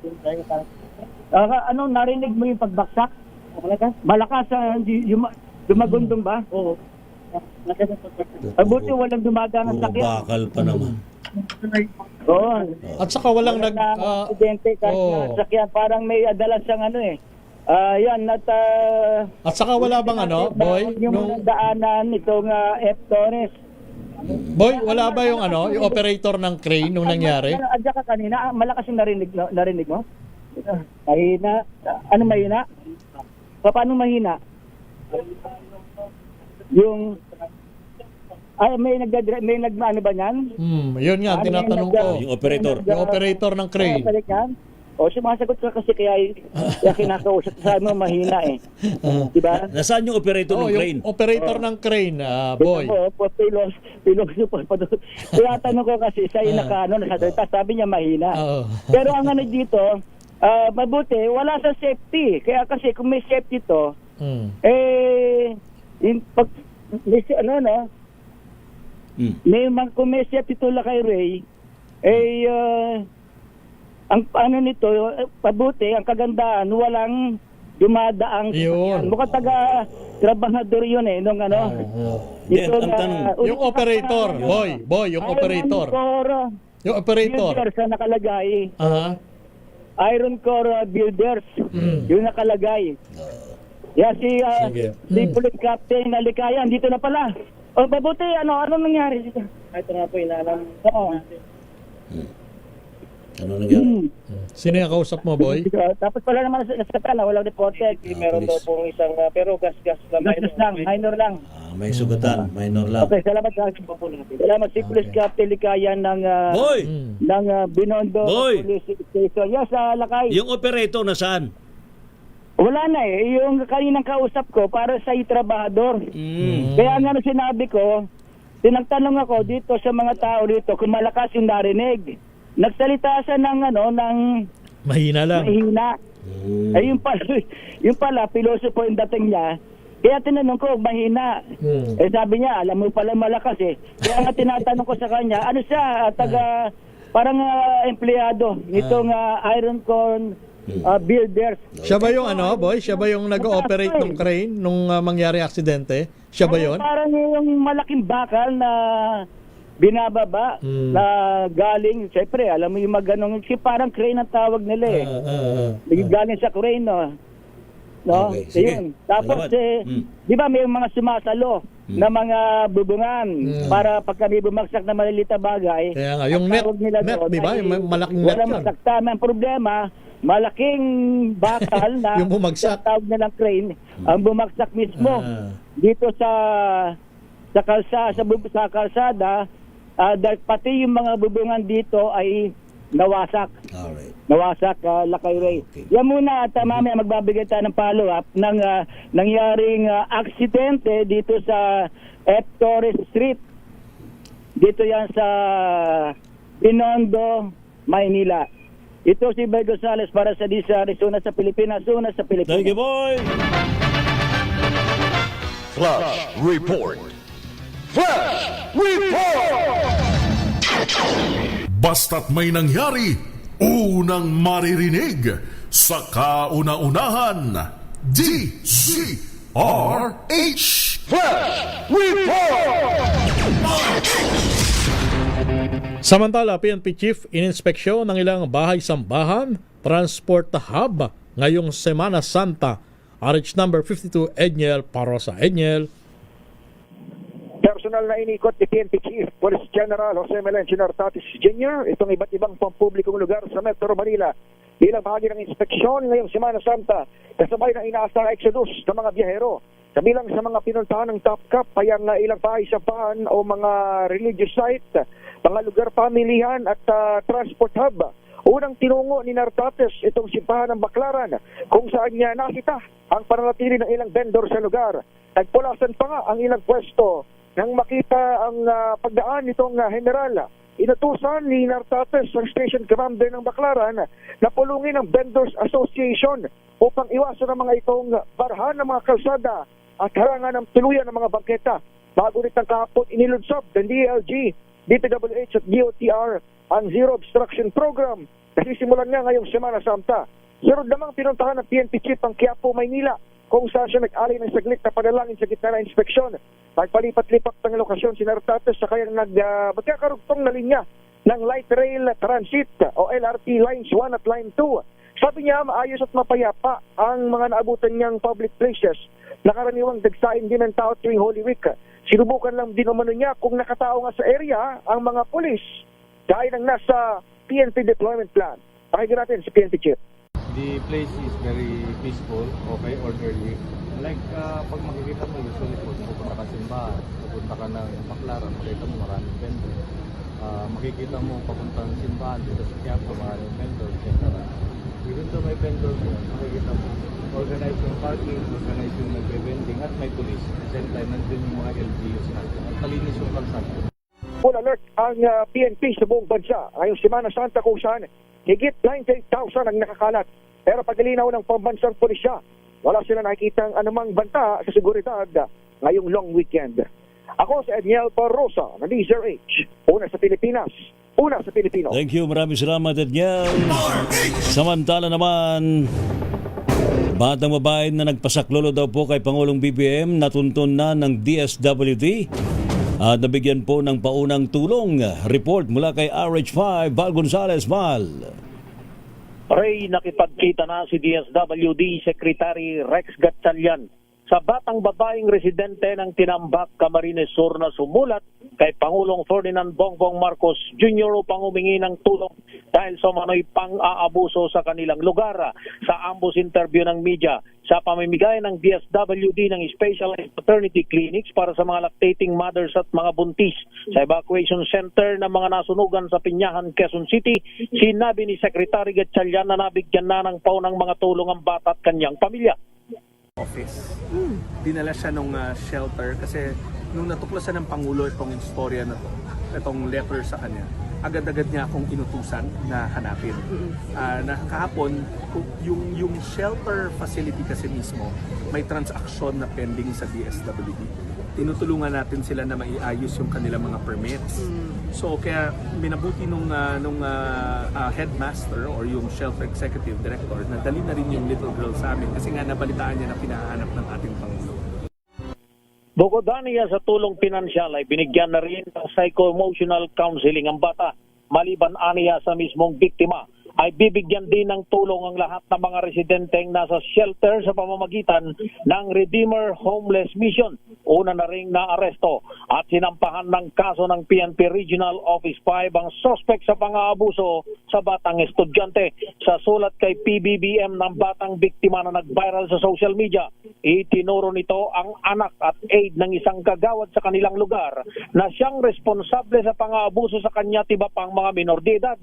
Narinig mo yung pagbaksak? Malakas. Dumagundong ba? Oo. Buti walang dumadaan ng sakyan. Bakal pa naman. Oo. At saka walang aksidente kahit sakyan. Parang may adalas siyang yan. At saka wala bang boy? Yung daanan itong F. Torres. Boy, wala ba yung yung operator ng crane nung nangyari? Adya ka kanina, malakas yung narinig mo? Mahina. Ano mahina? Paano mahina? Yung may ano ba niyan? Yun nga, tinatanong ko. Yung operator. Yung operator ng crane. Sumasagot ka kasi kaya kinakausap sa mahina diba? Nasaan yung operator ng crane? Yung operator ng crane, boy. Piloso pa doon. Kaya tanong ko kasi sa'yo sabi niya mahina. Pero ang dito, mabuti, wala sa safety. Kaya kasi kung may safety to, kung may safety to Lakay Ray, ang nito, pabuti, ang kagandaan, walang dumadaang sasakyan. Mukhang taga-trabahador yun nung yung operator, boy, yung operator. Yung operator. Builders na nakalagay. Iron Core Builders, yung nakalagay. Si Police Captain Alikayan, dito na pala. Pabuti, ano nangyari dito? Ito nga po, inalam. Ano nangyari? Sino yung kausap mo, boy? Tapos pala naman sa tala, walang reporter. Meron daw pong isang, pero gas lang, minor lang. May sugatan, minor lang. Okay, salamat. Salamat si Police Captain Likayan ng Binondo Police Station. Yes, Lakay. Yung operator nasaan? Wala na yung kaninang kausap ko para sa trabahador. Kaya nga sinabi ko, tinagtanong ako dito sa mga tao dito kung malakas yung narinig. Nagsalita siya ng mahina lang. Mahina. Yung pala, piloso po yung dating niya. Kaya tinanong ko, mahina. Eh sabi niya, alam mo pala malakas eh. Kaya nga tinatanong ko sa kanya, ano siya, parang empleyado nitong Iron Corn Builders. Siya ba yung boy? Siya ba yung nag-ooperate ng crane nung mangyari aksidente? Siya ba yun? Parang yung malaking bakal na binababa na galing, siyempre, alam mo yung maganong, parang crane ang tawag nila eh. Galing sa crane, no? Okay, sige. Ayun. Tapos, di ba may mga sumasalo na mga bubungan para pag kami bumagsak na maliliit na bagay. Kaya nga, yung net, di ba? Yung malaking net wala yun. masaktama. Ang problema, malaking bakal na yung bumagsak. tawag nilang crane, ang bumagsak mismo dito sa kalsada, dahil pati yung mga bubungan dito ay nawasak. Alright. Nawasak, Lakay Ray. Yan muna at mamaya magbabigay tayo ng follow-up ng nangyaring aksidente dito sa F. Torres Street. Dito yan sa Binondo, Maynila. Ito si Bay Gonzales para sa DZRH, una sa Pilipinas, una sa Pilipinas. Thank you, boy! Flash Report. Flash Report! Basta't may nangyari, unang maririnig sa kauna-unahan. DZRH Flash Report! Samantala, PNP Chief ininspeksyon ng ilang bahay-sambahan, transport hub ngayong Semana Santa. RH number 52, Edniel Parosa. Edniel. Personal na inikot ni PNP Chief Police General Jose Melencio Nartatis Jr. itong iba't ibang pampublikong lugar sa Metro Manila bilang bahagi ng inspeksyon ngayong Semana Santa kasabay ng inaasang exodus ng mga biyahero. Kabilang sa mga pinuntahan ng Top Cup ay ang ilang bahay-sambahan o mga religious site, mga lugar pamilihan at transport hub. Unang tinungo ni Nartates itong simbahan ng Baclaran kung saan niya nakita ang pananatili ng ilang vendor sa lugar. Nagpulasan pa nga ang ilang pwesto nang makita ang pagdaan nitong general. Inutusan ni Nartates ang station commander ng Baclaran na pulungin ang Vendors Association upang iwasan ang mga itong barhan ng mga kalsada at harangan ng tuluyan ng mga bangketa. Bago nito kahapon inilunsad ng DLG, DPWH at DOTR ang Zero Obstruction Program na sisimulan nga ngayong Semana Santa. Sunod namang pinuntahan ng PNP Chief ang Quiapo, Maynila kung saan siya nag-alay ng saglit na panalangin sa gitna ng inspeksyon. Nagpalipat-lipat ng lokasyon si Nartates sa kayang magkakarugtong na linya ng Light Rail Transit o LRT Lines 1 at Line 2. Sabi niya, maayos at mapayapa ang mga naabutan niyang public places na karaniwang dagsain din ng tao tuwing Holy Week. Sinubukan lang din umano niya kung nakatao nga sa area ang mga polis dahil ng nasa PNP deployment plan. Pakinggan natin si PNP Chief. The place is very peaceful, okay, orderly. Like, pag makikita mo, usually pupunta ka simbahan, pupunta ka ng Baclaran, makikita mo maraming vendor. Makikita mo papuntang simbahan, dito sa Quiapo, maraming vendor, etc. Even though may vendor mo, makikita mo, organize yung parking, organize yung nagbe-vending, at may police. At the same time, nandun yung mga LGUs natin. At malinis yung kalsada. Full alert ang PNP sa buong bansa ngayong Semana Santa kung saan higit 98,000 ang nakakalat. Pero paglilinaw ng pambansang pulisya, wala sila nakikita anumang banta sa seguridad ngayong long weekend. Ako si Edniel Parosa ng DZRH. Una sa Pilipinas, una sa Pilipino. Thank you, maraming salamat, Edniel. Samantala naman, batang babae na nagpasaklolo daw po kay Pangulong BBM natuntun na ng DSWD at nabigyan po ng paunang tulong. Report mula kay RH5, Val Gonzales. Val. Ray, nakipagkita na si DSWD Secretary Rex Gatchalian sa batang babaeng residente ng Tinambak, Camarines Sur na sumulat kay Pangulong Ferdinand Bongbong Marcos Jr. upang humingi ng tulong dahil sa manoy pang-aabuso sa kanilang lugar. Sa ambush interview ng media, sa pamimigay ng DSWD ng specialized maternity clinics para sa mga lactating mothers at mga buntis sa evacuation center ng mga nasunugan sa Piñahan, Quezon City, sinabi ni Secretary Gatchalian na nabigyan na ng paunang mga tulong ang bata at kanyang pamilya. Office. Dinala siya nung shelter kasi nung natuklasan ng Pangulo itong istorya na to, itong letter sa kanya, agad-agad niya akong inutusan na hanapin. Na kahapon, yung shelter facility kasi mismo, may transaksyon na pending sa DSWD. Tinutulungan natin sila na maiayos yung kanilang mga permits. So kaya minabuti nung headmaster or yung shelter executive director na dali na rin yung little girl sa amin kasi nga nabalitaan niya na pinahanap ng ating Pangulo. Bukod niya sa tulong pinansyal ay binigyan na rin ng psycho-emotional counseling ang bata. Maliban aniya sa mismong biktima, ay bibigyan din ng tulong ang lahat ng mga residenteng nasa shelter sa pamamagitan ng Redeemer Homeless Mission. Una na ring naaresto at sinampahan ng kaso ng PNP Regional Office 5 ang suspect sa pang-aabuso sa batang estudyante. Sa sulat kay PBBM ng batang biktima na nag-viral sa social media, itinuro nito ang anak at aide ng isang kagawad sa kanilang lugar na siyang responsable sa pang-aabuso sa kanya tiba pang mga minor de edad.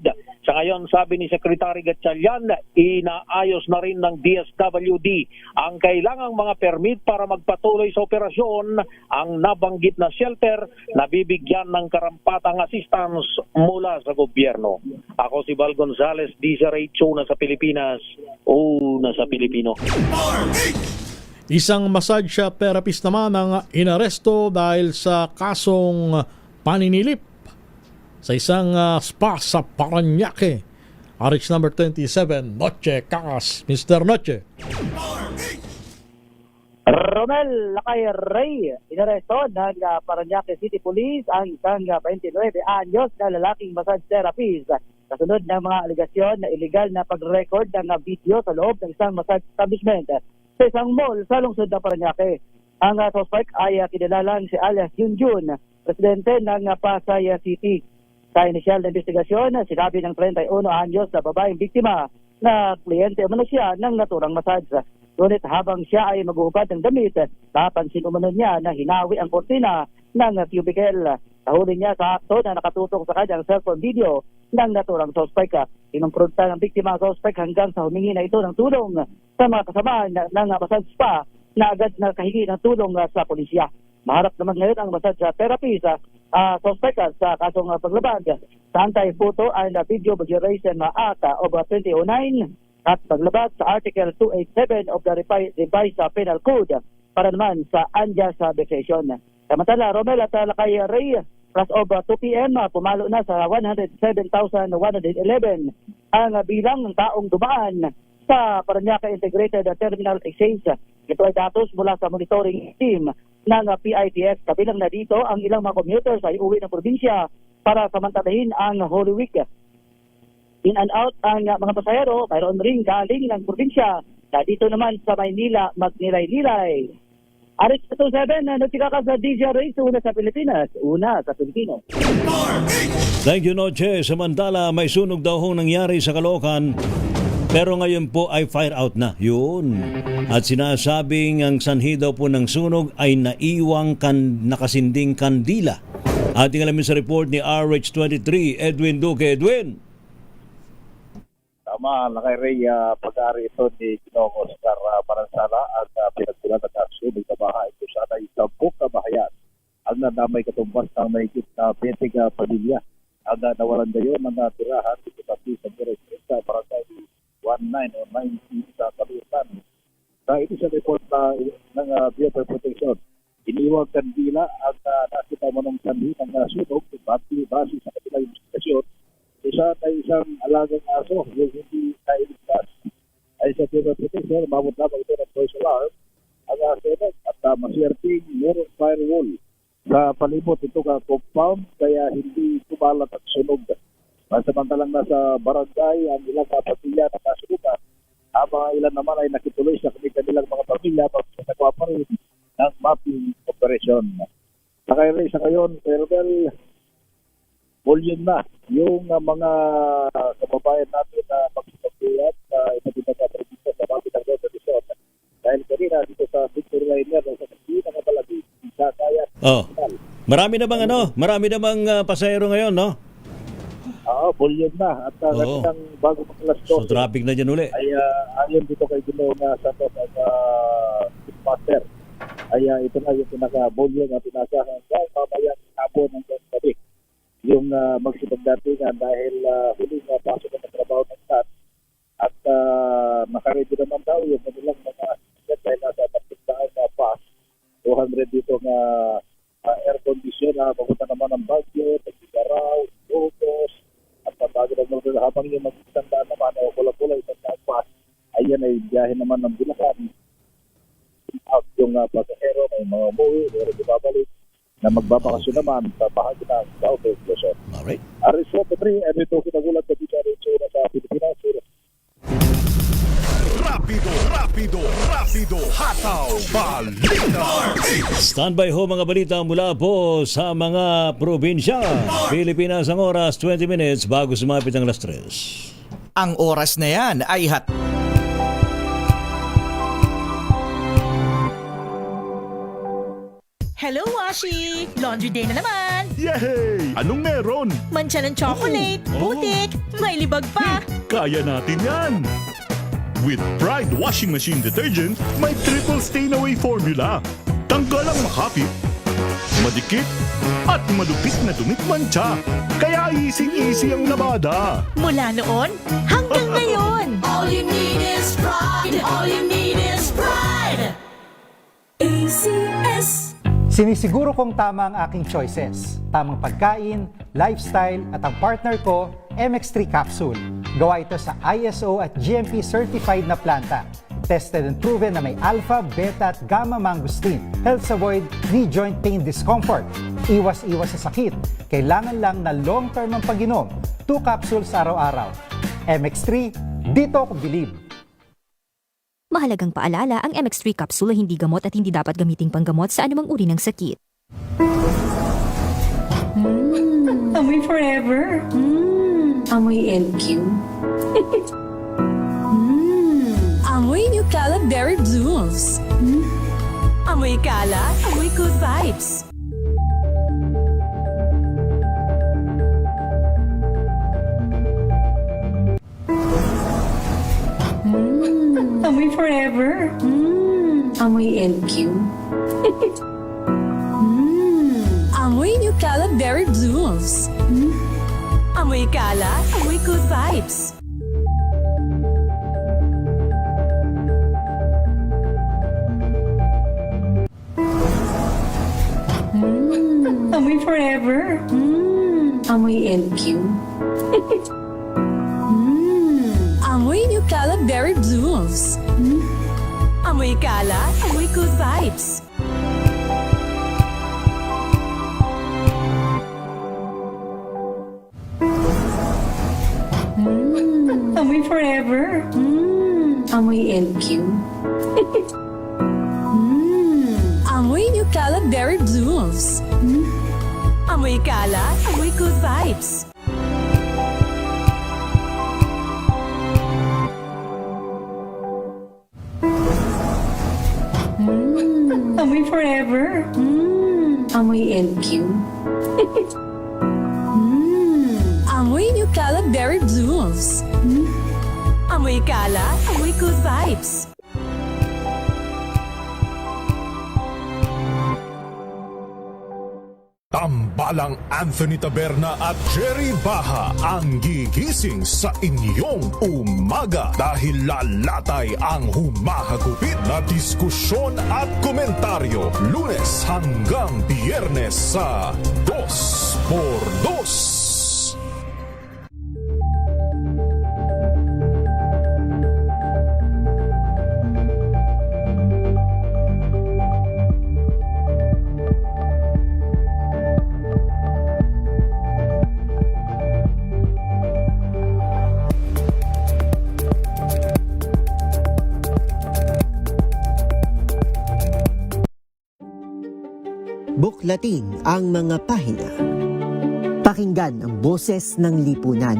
Sa ngayon, sabi ni Secretary Gatchalian, inaayos na rin ng DSWD ang kailangang mga permit para magpatuloy sa operasyon. Ang nabanggit na shelter na bibigyan ng karampatang assistance mula sa gobyerno. Ako si Val Gonzales, DZRH, una sa Pilipinas, una sa Pilipino. Isang massage therapist naman ang inaresto dahil sa kasong paninilip sa isang spa sa Parañaque. RH number 27, Noche Kakas. Mr. Noche. Romel Lakay Rey, inaresto ng Parañaque City Police ang isang 29 anyos na lalaking massage therapist kasunod ng mga aligasyon na illegal na pag-record ng video sa loob ng isang massage establishment sa isang mall sa lungsod ng Parañaque. Ang suspect ay kinilalang si alias Junjun, presidente ng Pasay City. Sa inisyal na investigasyon, sinabi ng 31 anyos na babaeng biktima na kliyente umano siya ng naturang massage. Ngunit habang siya ay mag-uubad ng damit, napansin umano niya na hinawi ang kortina ng cubicle. Nahuli niya sa akto na nakatutok sa kanyang cellphone video ng naturang suspect. Inumpronta ng biktima ang suspect hanggang sa humingi na ito ng tulong sa mga kasama ng massage spa na agad na kahingi ng tulong sa pulisya. Maharap naman ngayon ang massage therapy sa suspect sa kasong paglabag sa Anti-Photo and Video Violation Act of 2009 at paglabag sa Article 287 of the Revised Penal Code para naman sa unjust vexation. Samantala, Romel at Lakay Rey, plus of 2 p.m. pumalo na sa 107,111 ang bilang ng taong dumaan sa Parañaque Integrated Terminal Exchange. Ito ay datos mula sa monitoring team ng PITX. Kabilang na dito ang ilang mga commuters ay uwi ng probinsya para samantalahin ang Holy Week. In and out ang mga pasahero, mayroon ring galing ng probinsya na dito naman sa Maynila magnilay-nilay. RH 27, nagtika ka sa DZRH, una sa Pilipinas, una sa Pilipino. Thank you, Noche. Samantala, may sunog daw hong nangyari sa Caloocan. Pero ngayon po ay fire out na. Yun. At sinasabing ang sanhi daw po ng sunog ay naiwang nakasinding kandila. Ating alamin sa report ni RH23, Edwin Duque. Edwin. Tama, Lakay Rey, pag-aari ito ni Ginoong Oscar Maransala at pinagpunan ng sunog na bahay ito sana isang kabahayan. Ang nadamay katumbas ng mahigit na 20 pamilya. Ang nawalan gayon ng tirahan dito pati sa Direct sa Barangay 19 o 90 sa Kalutan. Ito sa report ng Bureau of Protection. Iniwag kandila at nakita mo ng sanhi ng sunog base sa kanilang investigasyon. Isa na isang alagang aso yung hindi nailigtas. Ay sa Bureau of Protection, mabot lamang ito ng voice alarm ang aso at maswerteng merong firewall. Sa palibot ito ka compound kaya hindi kumalat at sunog. Samantalang nasa barangay ang ilang pamilya na nasunugan. Ang mga ilan naman ay nakituloy sa kanilang mga pamilya pag nagawa pa rin ng mapping operation. Nakairay sa ngayon, pero volume na yung mga kababayan natin na magsipagpuyat sa iba't na sa mga pinagdaw sa Luzon. Dahil kanina dito sa Victory Liner sa pinakamalaki sa kaya. Marami na bang pasahero ngayon, no? Volume na. At kanina bago mag-alas 12. So traffic na dyan uli. Ay ayon dito kay Ginoong Santos at Master. Ay ito na yung pinaka-volume na pinasahan sa mamayang hapon ng gabi. yung magsipagdatingan dahil huling pasok na trabaho ng SAT at nakaready naman daw yung kanilang mga assistant dahil nasa 30 na pass 200 dito na air condition na papunta naman ng Baguio, Tagigaraw, Burgos at bago naman habang yung mag-isandaan naman o pula-pula isang pass ayan ay biyahe naman ng Bulacan out yung pasahero may mga umuwi, meron ibabalik na magbabakasyon naman sa bahagi ng South Luzon. Alright. Ariso Petri, ito kinagulat sa Picharitsura sa Pilipinas. Rapido, hataw, balita. Standby ho mga balita mula po sa mga probinsya. Pilipinas ang oras, 20 minutes bago sumapit ang alas 3. Ang oras na yan ay Hello, Washi! Laundry day na naman! Yay! Anong meron? Mancha ng chocolate, putik, may libag pa! Kaya natin yan! With Pride Washing Machine Detergent, may triple stain-away formula. Tanggal ang makapit, madikit, at malupit na dumit mancha. Kaya easy-easy ang labada. Mula noon hanggang ngayon! All you need is pride! All you need is pride! ACS. Sinisiguro kong tama ang aking choices. Tamang pagkain, lifestyle at ang partner ko, MX3 Capsule. Gawa ito sa ISO at GMP certified na planta. Tested and proven na may alpha, beta at gamma mangosteen. Helps avoid knee joint pain discomfort. Iwas-iwas sa sakit. Kailangan lang na long-term ang pag-inom. 2 capsules araw-araw. MX3, dito ako believe. Mahalagang paalala, ang MX3 capsule ay hindi gamot at hindi dapat gamiting panggamot sa anumang uri ng sakit. Amoy forever. Amoy LQ. Amoy New Cala Berry Blooms. Amoy Cala, amoy good vibes. Amoy forever. Amoy LQ. Amoy New Cala Berry Blooms. Amoy Cala, amoy good vibes. Amoy forever. Amoy LQ. Amoy New Cala Berry Blooms. Amoy Cala, amoy good vibes. Amoy forever. Amoy LQ. Amoy New Cala Berry Blooms. Amoy Cala, amoy good vibes. Amoy forever. Amoy LQ. Amoy New Cala Berry Blooms. Amoy Cala, amoy good vibes. Tambalang Anthony Taberna at Jerry Baha ang gigising sa inyong umaga dahil lalatay ang humahagupit na diskusyon at komentaryo Lunes hanggang Biyernes sa 2x2. Buklatin ang mga pahina. Pakinggan ang boses ng lipunan.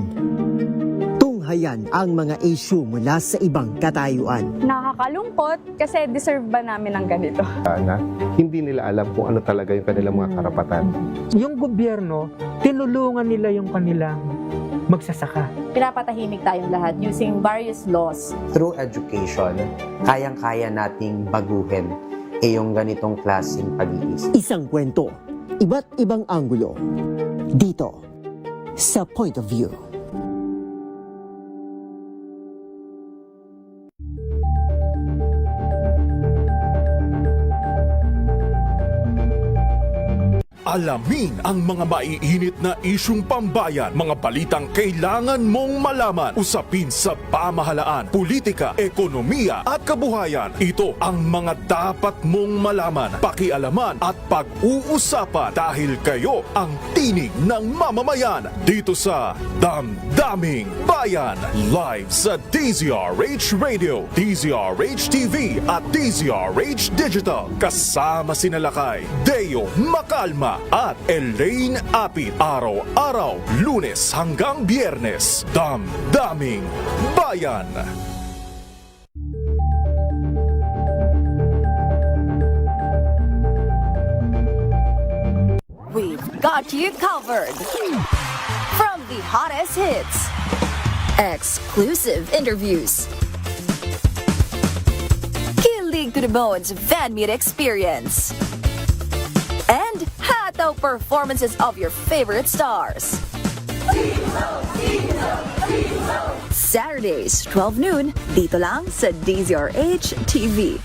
Tunghayan ang mga issue mula sa ibang katayuan. Nakakalungkot kasi deserve ba namin ng ganito? Na hindi nila alam kung ano talaga yung kanilang mga karapatan. Yung gobyerno, tinulungan nila yung kanilang magsasaka. Pinapatahimik tayong lahat using various laws. Through education, kayang-kaya nating baguhin yung ganitong klaseng pag-iisip. Isang kwento, iba't ibang anggulo. Dito sa Point of View. Alamin ang mga maiinit na isyung pambayan, mga balitang kailangan mong malaman, usapin sa pamahalaan, politika, ekonomiya at kabuhayan. Ito ang mga dapat mong malaman, pakialaman at pag-uusapan dahil kayo ang tinig ng mamamayan dito sa Damdaming Bayan. Live sa DZRH Radio, DZRH TV at DZRH Digital. Kasama sina Lakay, Deo Macalma at Elaine Apit. Araw-araw, Lunes hanggang Biyernes. Damdaming Bayan. We've got you covered. From the hottest hits, exclusive interviews, kilig to the bones fan meet experience, and hataw performances of your favorite stars. Saturdays, 12 noon, dito lang sa DZRH TV.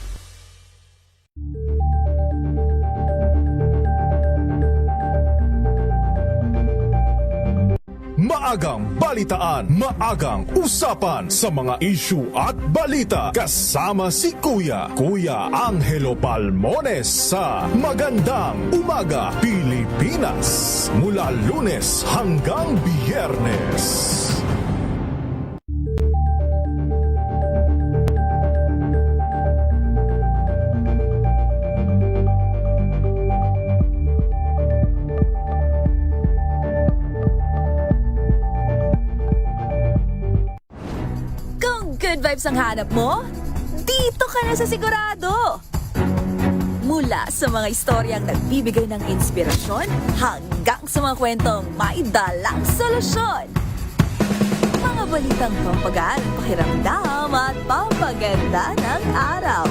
Maagang balitaan, maagang usapan sa mga issue at balita. Kasama si Kuya Angelo Palmones sa Magandang Umaga Pilipinas. Mula Lunes hanggang Biyernes. Good vibes ang hanap mo? Dito ka na sa Sigurado! Mula sa mga istoryang nagbibigay ng inspirasyon hanggang sa mga kwentong may dalang solusyon. Mga balitang pampagaan, pakiramdam at pampaganda ng araw.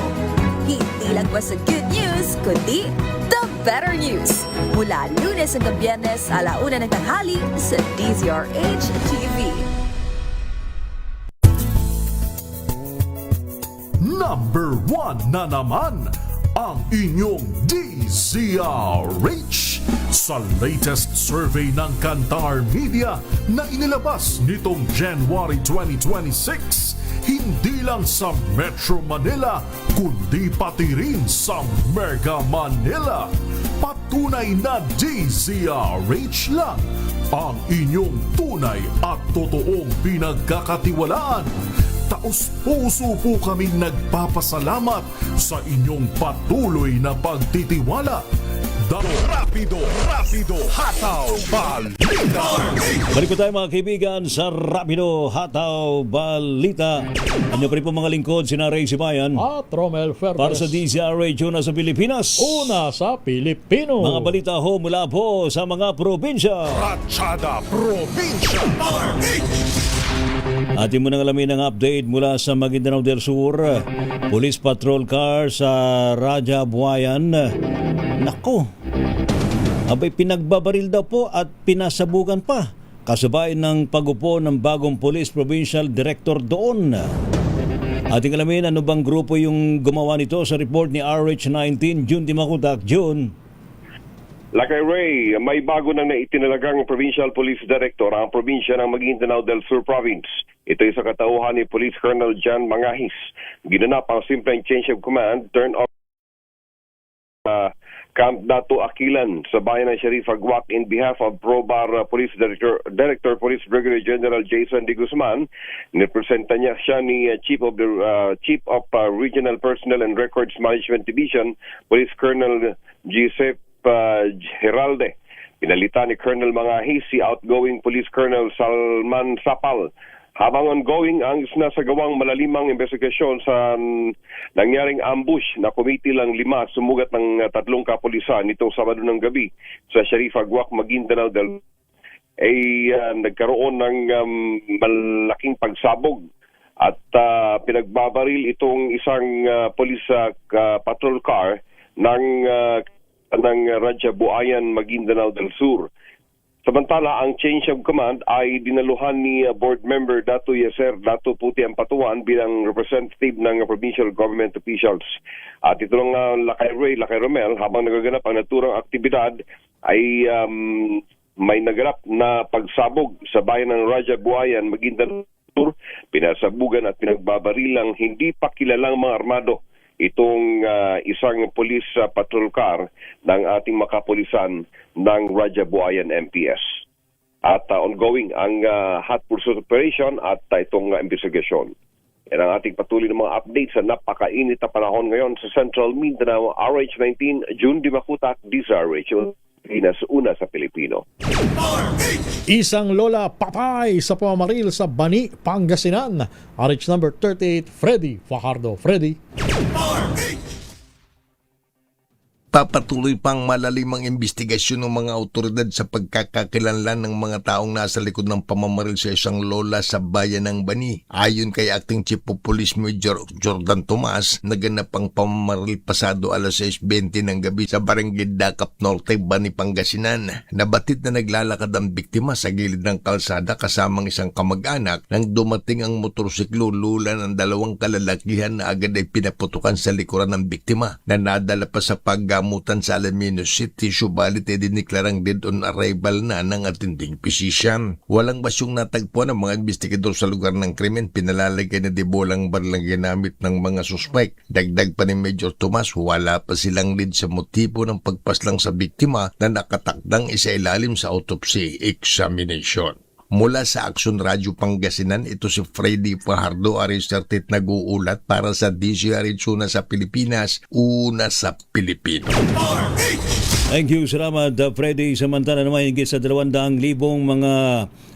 Hindi lang ba sa good news, kundi the better news. Mula Lunes hanggang Biyernes, 1:00 ng tanghali sa DZRH TV. Number 1 na naman ang inyong DZRH sa latest survey ng Kantar Media na inilabas nitong January 2026. Hindi lang sa Metro Manila, kundi pati rin sa Mega Manila. Patunay na DZRH lang ang inyong tunay at totoong pinagkakatiwalaan. Taos-puso po kaming nagpapasalamat sa inyong patuloy na pagtitiwala. Rapido, Hataw, Balita. Balik po tayo mga kaibigan sa Rapido, Hataw, Balita. Ano pa rin po mga lingkod, sina Ray Sibayan at Romel Ferdes para sa DZRH una sa Pilipinas. Una sa Pilipino. Mga balita ho mula po sa mga probinsya. Ratchada Probinsya Atin mo nang alamin ang update mula sa Maguindanao del Sur. Police patrol car sa Raja Buayan. Nako, abay pinagbabaril daw po at pinasabugan pa. Kasabay ng pagupo ng bagong Police Provincial Director doon. Ating alamin ano bang grupo yung gumawa nito sa report ni RH19 June Dimakutak. June. Lakay Ray, may bago nang naitinalagang Provincial Police Director ang probinsya ng Maguindanao del Sur Province. Ito ay sa katauhan ni Police Colonel John Mangahis. Ginanap ang simpleng change of command, turn off Camp Dato Aquilan sa bayan ng Sharif Agwak in behalf of Probar Police Director Police Brigadier General Jason D. Guzman. Nipresenta niya siya ni Chief of Regional Personnel and Records Management Division, Police Colonel Giuseppe Heralde. Pinalitan ni Colonel Mangahis si outgoing Police Colonel Salman Sapal. Habang ongoing ang sinasagawang malalimang investigasyon sa nangyaring ambush na committee lang 5 sumugat ng 3 kapulisan nitong Sabado ng gabi sa Sharif Agwak, Maguindanao del ay nagkaroon ng malaking pagsabog at pinagbabaril itong isang police patrol car ng Raja Buayan, Maguindanao del Sur. Samantala, ang change of command ay dinaluhan ni board member Dato Yeser Dato Puti Ampatuan bilang representative ng provincial government officials. At ito lang Lakay Romel, habang nagaganap ang naturang aktibidad ay may naganap na pagsabog sa bayan ng Raja Buayan, Maguindanao, pinasabugan at pinagbabarilang hindi pa kilalang mga armado itong isang police patrol car ng ating makapulisan ng Raja Buayan MPS. At ongoing ang hot pursuit operation at itong investigasyon. Yan ang ating patuloy ng mga updates sa napakainit na panahon ngayon sa Central Mindanao. RH19, June Dimakutak, DZRH, Pinas una sa Pilipino. Isang lola patay sa pamamaril sa Bani, Pangasinan. RH number 38, Freddy Fajardo. Freddy. Papatuloy pang malalim ang investigasyon ng mga otoridad sa pagkakakilanlan ng mga taong nasa likod ng pamamaril sa isang lola sa bayan ng Bani. Ayon kay Acting Chief of Police Major Jordan Tomas, naganap ang pamamaril pasado alas 6:20 ng gabi sa Barangay Dakap Norte, Bani, Pangasinan. Nabatid na naglalakad ang biktima sa gilid ng kalsada kasamang isang kamag-anak nang dumating ang motorsiklo lula ng dalawang kalalakihan na agad ay pinaputukan sa likuran ng biktima na nadala pa sa paggamutan sa Alaminos City, subalit ay diniklarang dead on arrival na ng attending physician. Walang basyong natagpuan ng mga investigador sa lugar ng krimen. Pinalalagay na dibolang barlang ginamit ng mga suspect. Dagdag pa ni Major Tomas, wala pa silang lead sa motibo ng pagpaslang sa biktima na nakatakdang isailalim sa autopsy examination. Mula sa Action Radio Pangasinan, ito si Freddy Fajardo, RH30 nag-uulat para sa DZRH una sa Pilipinas, una sa Pilipino. Thank you, salamat Freddy. Samantala naman higit sa 200,000 mga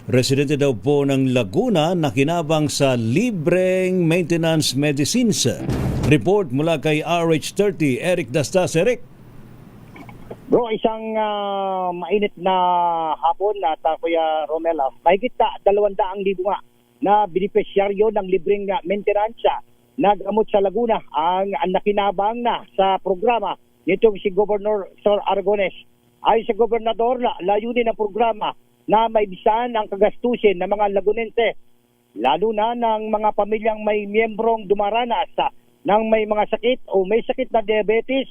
residente daw po ng Laguna nakinabang sa libreng maintenance medicines. Report mula kay RH30, Eric Dastas. Eric. Bro, isang mainit na hapon at Kuya Romela, mahigit na 200,000 nga na beneficiaryo ng libreng maintenance na gamot sa Laguna ang nakinabang na sa programa nitong si Governor Sir Aragones. Ayon sa Gobernador, layunin ng programa na maibisan ang kagastusin ng mga Lagunense, lalo na ng mga pamilyang may miyembrong dumaranas ng may mga sakit o may sakit na diabetes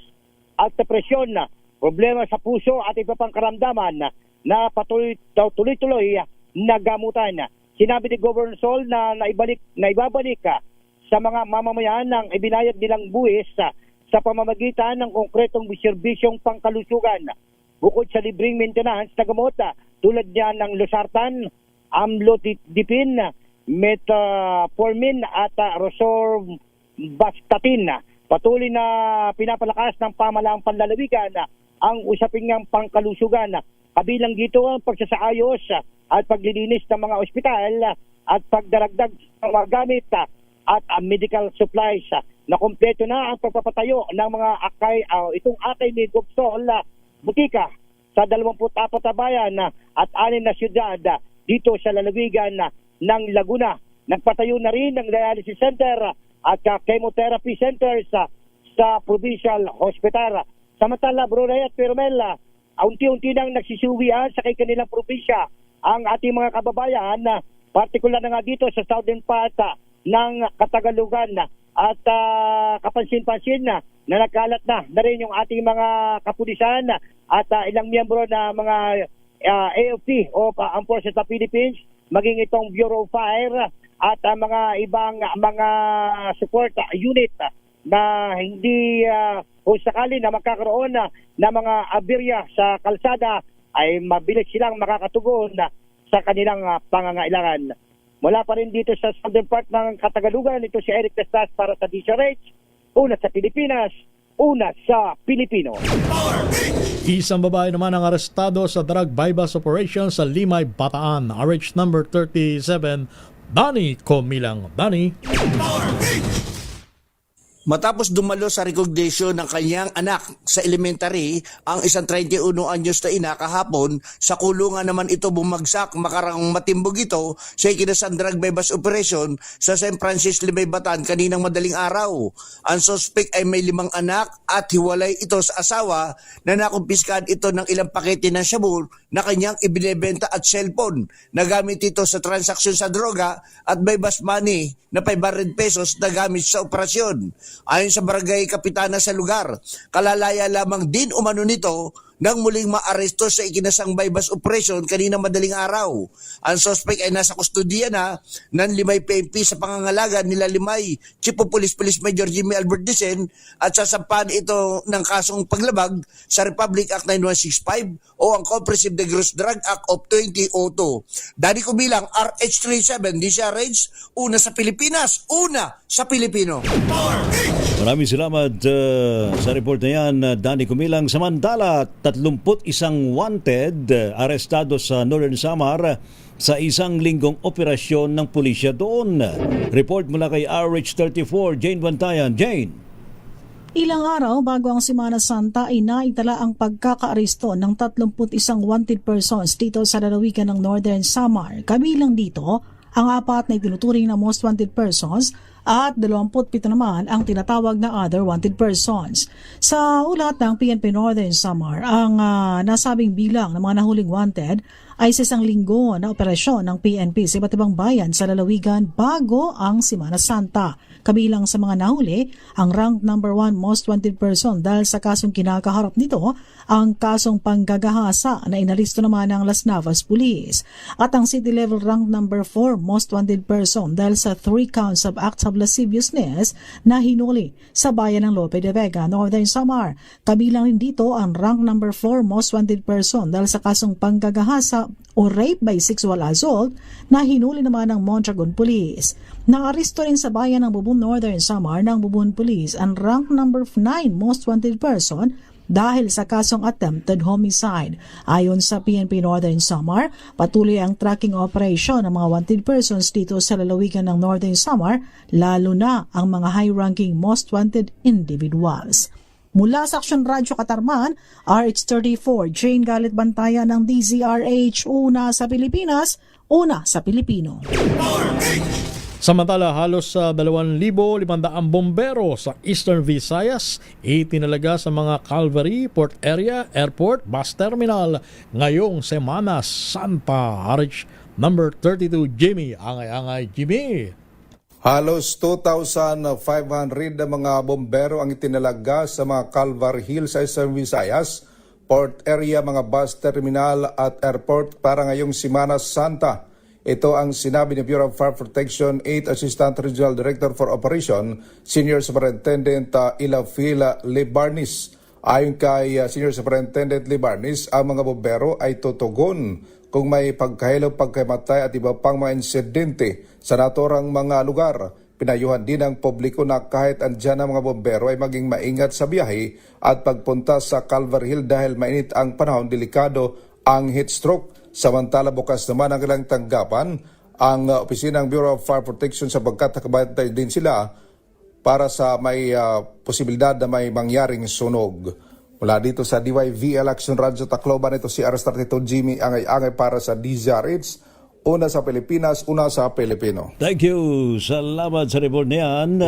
at depresyon, problema sa puso at iba pang karamdaman na tuloy-tuloy na gamutan. Sinabi ni Governor Sol na ibabalik sa mga mamamayan ng ibinayad nilang buwis sa pamamagitan ng konkretong serbisyong pangkalusugan. Bukod sa libreng maintenance na gamot tulad niya ng losartan, amlodipine, metformin at rosuvastatin. Patuloy na pinapalakas ng pamahalaang panlalawigan ang usaping ng pangkalusugan. Kabilang dito ang pagsasaayos at paglilinis ng mga ospital at pagdaragdag ng mga gamit at medical supplies. Na kompleto na ang pagpapatayo ng mga itong akay ni Gobsol butika sa 24 na bayan at 6 na syudad dito sa lalawigan ng Laguna. Nagpatayo na rin ng dialysis center at chemotherapy centers sa provincial hospital. Samantala, Bro Ray at Permela, unti-unti nang nagsisuwian sa kanilang probinsya ang ating mga kababayan, partikular na nga dito sa southern part ng Katagalugan at kapansin-pansin na nagkalat na rin yung ating mga kapulisan at ilang miyembro na mga AFP o Armed Forces of the Philippines, maging itong Bureau of Fire at mga ibang mga support unit na hindi kung sakali na magkakaroon na mga aberya sa kalsada ay mabilis silang makakatugon sa kanilang pangangailangan. Mula pa rin dito sa southern part ng Katagalugan, ito si Eric Testas para sa DZRH, una sa Pilipinas, una sa Pilipino. Isang babae naman ang arestado sa drug bypass operation sa Limay, Bataan. RH number 37, Dani Comilang. Dani. Matapos dumalo sa recognition ng kanyang anak sa elementary, ang isang 31 anyos na ina kahapon, sa kulungan naman ito bumagsak. Makarang matimbog ito sa ikinasang drug bypass operation sa St. Francis Limay Batan kaninang madaling araw. Ang suspect ay may 5 anak at hiwalay ito sa asawa na nakumpiskahan ito ng ilang pakete ng shabu na kanyang ibinebenta at cellphone. Nagamit ito sa transaksyon sa droga at bypass money na 500 pesos na gamit sa operasyon. Ayon sa barangay kapitana sa lugar, kalalaya lamang din umano nito nang muling maaresto sa ikinasang bypass operation kanina madaling araw. Ang suspect ay nasa kustodiya na ng Limay PNP sa pangangalaga nila Limay Chief of Police Major Jimmy Albert Dicen at sasampahan ito ng kasong paglabag sa Republic Act 9165 o ang Comprehensive Gross Drug Act of 2002. Dani ko bilang RH37 DCRH, una sa Pilipinas, una sa Pilipino. Maraming salamat sa report na yan, Danny Kumilang. Samantala, 31 wanted arestado sa Northern Samar sa isang linggong operasyon ng pulisya doon. Report mula kay RH34, Jane Bantayan. Jane. Ilang araw bago ang Semana Santa ay naitala ang pagkakaaresto ng 31 wanted persons dito sa lalawigan ng Northern Samar. Kabilang dito ang 4 na itinuturing na most wanted persons at 27 naman ang tinatawag na other wanted persons. Sa ulat ng PNP Northern Samar, ang nasabing bilang ng mga nahuling wanted ay sa isang linggo na operasyon ng PNP sa iba't ibang bayan sa lalawigan bago ang Semana Santa. Kabilang sa mga nahuli, ang rank number 1 most wanted person dahil sa kasong kinakaharap nito ang kasong panggagahasa na inalisto naman ng Las Navas Police. At ang city level rank number 4 most wanted person dahil sa 3 counts of acts of lasciviousness na hinuli sa bayan ng Lope de Vega, Northern Samar. Kabilang rin dito ang rank number 4 most wanted person dahil sa kasong panggagahasa o rape by sexual assault na hinuli naman ng Mondragon Police. Naaresto rin sa bayan ng Bubon, Northern Samar ng Bubon Police ang rank number 9 most wanted person dahil sa kasong attempted homicide. Ayon sa PNP Northern Samar, patuloy ang tracking operation ng mga wanted persons dito sa lalawigan ng Northern Samar, lalo na ang mga high-ranking most wanted individuals. Mula sa Aksyon Radyo Katarman, RH34, Jane Galit Bantaya ng DZRH, una sa Pilipinas, una sa Pilipino. Samantala, halos 2,500 bombero sa Eastern Visayas itinalaga sa mga Calvary, Port Area, Airport, Bus Terminal ngayong Semana Santa. RH number 32, Jimmy. Angay-angay, Jimmy. Halos 2,500 na mga bombero ang itinalaga sa mga Calvary Hills sa Eastern Visayas, Port Area, mga bus terminal at airport para ngayong Semana Santa. Ito ang sinabi ni Bureau of Fire Protection 8 Assistant Regional Director for Operation, Senior Superintendent Ilafila Libarnis. Ayon kay Senior Superintendent Libarnis, ang mga bombero ay tutugon kung may pagkahilo, pagkamatay at iba pang mga insidente sa naturang mga lugar. Pinayuhan din ng publiko na kahit andyan ang mga bombero ay maging maingat sa biyahe at pagpunta sa Calvary Hill dahil mainit ang panahon, delikado ang heat stroke. Samantala, bukas naman ang ilang tanggapan ang opisina ng Bureau of Fire Protection sapagkat nakabantay din sila para sa may posibilidad na may mangyaring sunog. Mula dito sa DYVL Action Radyo Tacloban, ito si RH32 Jimmy, angay-angay para sa DZRH, una sa Pilipinas, una sa Pilipino. Thank you. Salamat sa report niyan.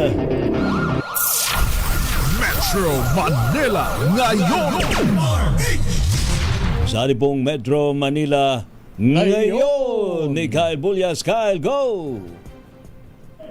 Metro Manila ngayon. Sa pong Metro Manila ngayon, ni Kyle Bulyas. Kyle, go!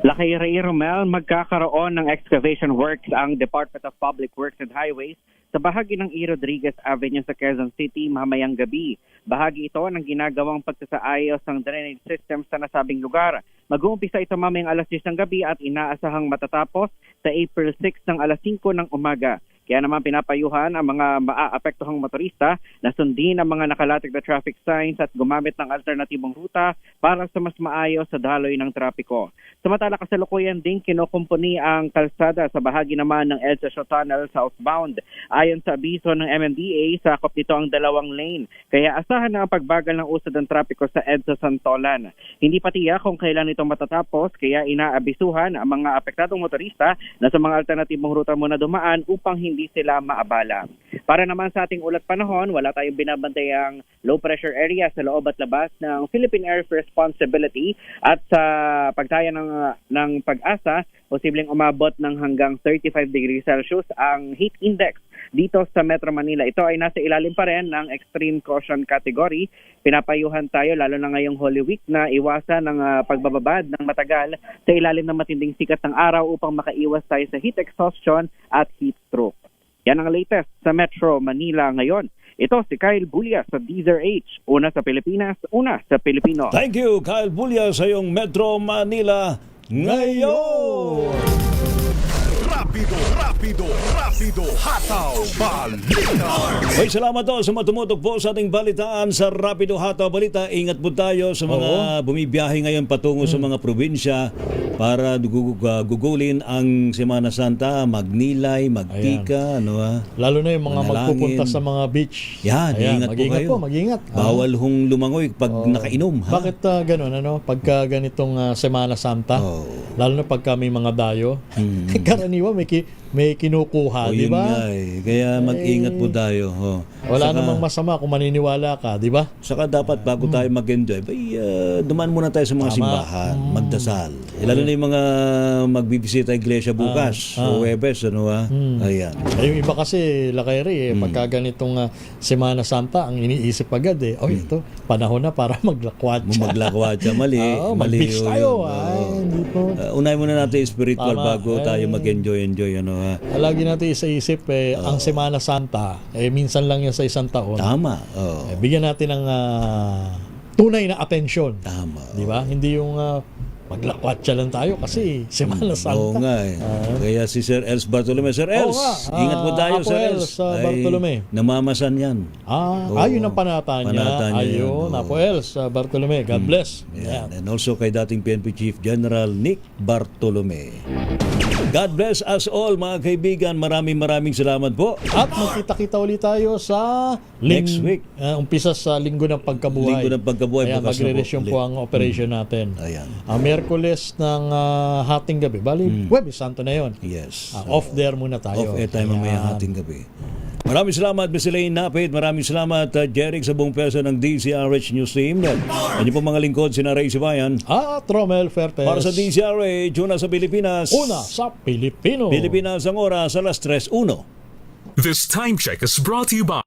Lakay Romel, magkakaroon ng excavation works ang Department of Public Works and Highways sa bahagi ng E. Rodriguez Avenue sa Quezon City mamayang gabi. Bahagi ito ng ginagawang pagsasaayos ng drainage system sa nasabing lugar. Mag-uumpisa ito mamayang alas 10 ng gabi at inaasahang matatapos sa April 6 ng alas 5 ng umaga. Kaya naman pinapayuhan ang mga maaapektuhang motorista na sundin ang mga nakalatig na traffic signs at gumamit ng alternatibong ruta para sa mas maayos sa daloy ng trapiko. Samantala kasalukuyan din kinukumpuni ang kalsada sa bahagi naman ng EDSA Tunnel southbound. Ayon sa abiso ng MMDA, sakop nito ang 2 lane. Kaya asahan na ang pagbagal ng usad ng trapiko sa EDSA Santolan. Hindi pa tiyak kung kailan ito matatapos, kaya inaabisuhan ang mga apektadong motorista na sa mga alternatibong ruta muna dumaan upang hindi sila maabala. Para naman sa ating ulat panahon, wala tayong binabantayang low pressure area sa loob at labas ng Philippine Air Responsibility at sa pagtaya ng pag-asa, posibleng umabot ng hanggang 35 degrees Celsius ang heat index dito sa Metro Manila. Ito ay nasa ilalim pa rin ng extreme caution category. Pinapayuhan tayo lalo na ngayong Holy Week na iwasan ng pagbababad ng matagal sa ilalim ng matinding sikat ng araw upang makaiwas tayo sa heat exhaustion at heat stroke. Yan ang latest sa Metro Manila ngayon. Ito si Kyle Bulya sa DZRH. Una sa Pilipinas, una sa Pilipino. Thank you, Kyle Bulya, sa iyong Metro Manila ngayon. Rapido, hataw, balita. May salamat po sa matumutok po sa ating balitaan sa Rapido Hataw Balita. Ingat po tayo sa mga bumibiyahe ngayon patungo sa mga probinsya para gugulin ang Semana Santa, magnilay, magtika, lalo na yung mga manalangin. Magpupunta sa mga beach. Yan, ingat po kayo. Mag-ingat. Bawal hong lumangoy pag nakainom. Ha? Bakit ganun, pagka ganitong Semana Santa, lalo na pagka may mga dayo, karaniwan may kinukuha, di ba? Kaya mag-ingat po tayo. Wala namang masama kung maniniwala ka, di ba? Saka dapat bago tayo mag-enjoy, dumaan muna tayo sa mga simbahan, magdasal. Lalo na yung mga magbibisita iglesia bukas, o Webes, Ayan. Yung iba kasi, Lakayri, pagka ganitong Semana Santa, ang iniisip agad ito, panahon na para maglakwatsa. Maglakwatsa, mali. Mag-beach tayo. Unay muna natin spiritual bago tayo mag-enjoy. Lagi natin isa-isip, ang Semana Santa, minsan lang yan sa isang taon. Tama. Bigyan natin ng tunay na atensyon. Tama. Di ba? Hindi yung maglakwatsa lang tayo kasi Semana Santa. Oo nga Kaya si Sir Els Bartolome. Sir Els, ingat po tayo, Sir Els. Bartolome. Namamasan yan. Ayun ang panata niya. Ayun, Apo Els Bartolome. God bless. And also kay dating PNP Chief General Nick Bartolome. God bless us all, mga kaibigan. Maraming salamat po. At magkita-kita ulit tayo sa next week. Umpisa sa Linggo ng Pagkabuhay. Ayan, magre-resume po ang operation natin. Ayan. Miyerkules ng hating gabi. Bali, Huwebes Santo na yun. Yes. Off there muna tayo. Off air tayo mamaya hating gabi. Maraming salamat, Miss Elaine Napit. Maraming salamat, Jeric, sa buong pwersa ng DZRH News Team. Ano po mga lingkod, sina Ray Sibayan. At Romel Fertes. Para sa DZRH, una sa Pilipinas. Una sa Pilipino. Pilipinas ang oras, alas 3:01. This time check is brought to you by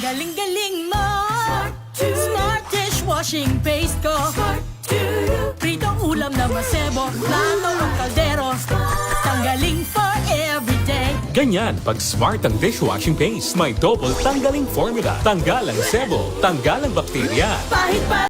Galing-galing mo. Smart dishwashing paste ko. Pritong ulam na masebo. Plato o kaldero. Tanggaling for everyday. Ganyan pag smart ang dishwashing paste. May double tanggaling formula. Tanggal ang sebo, tanggal ang bakterya. Pahit pa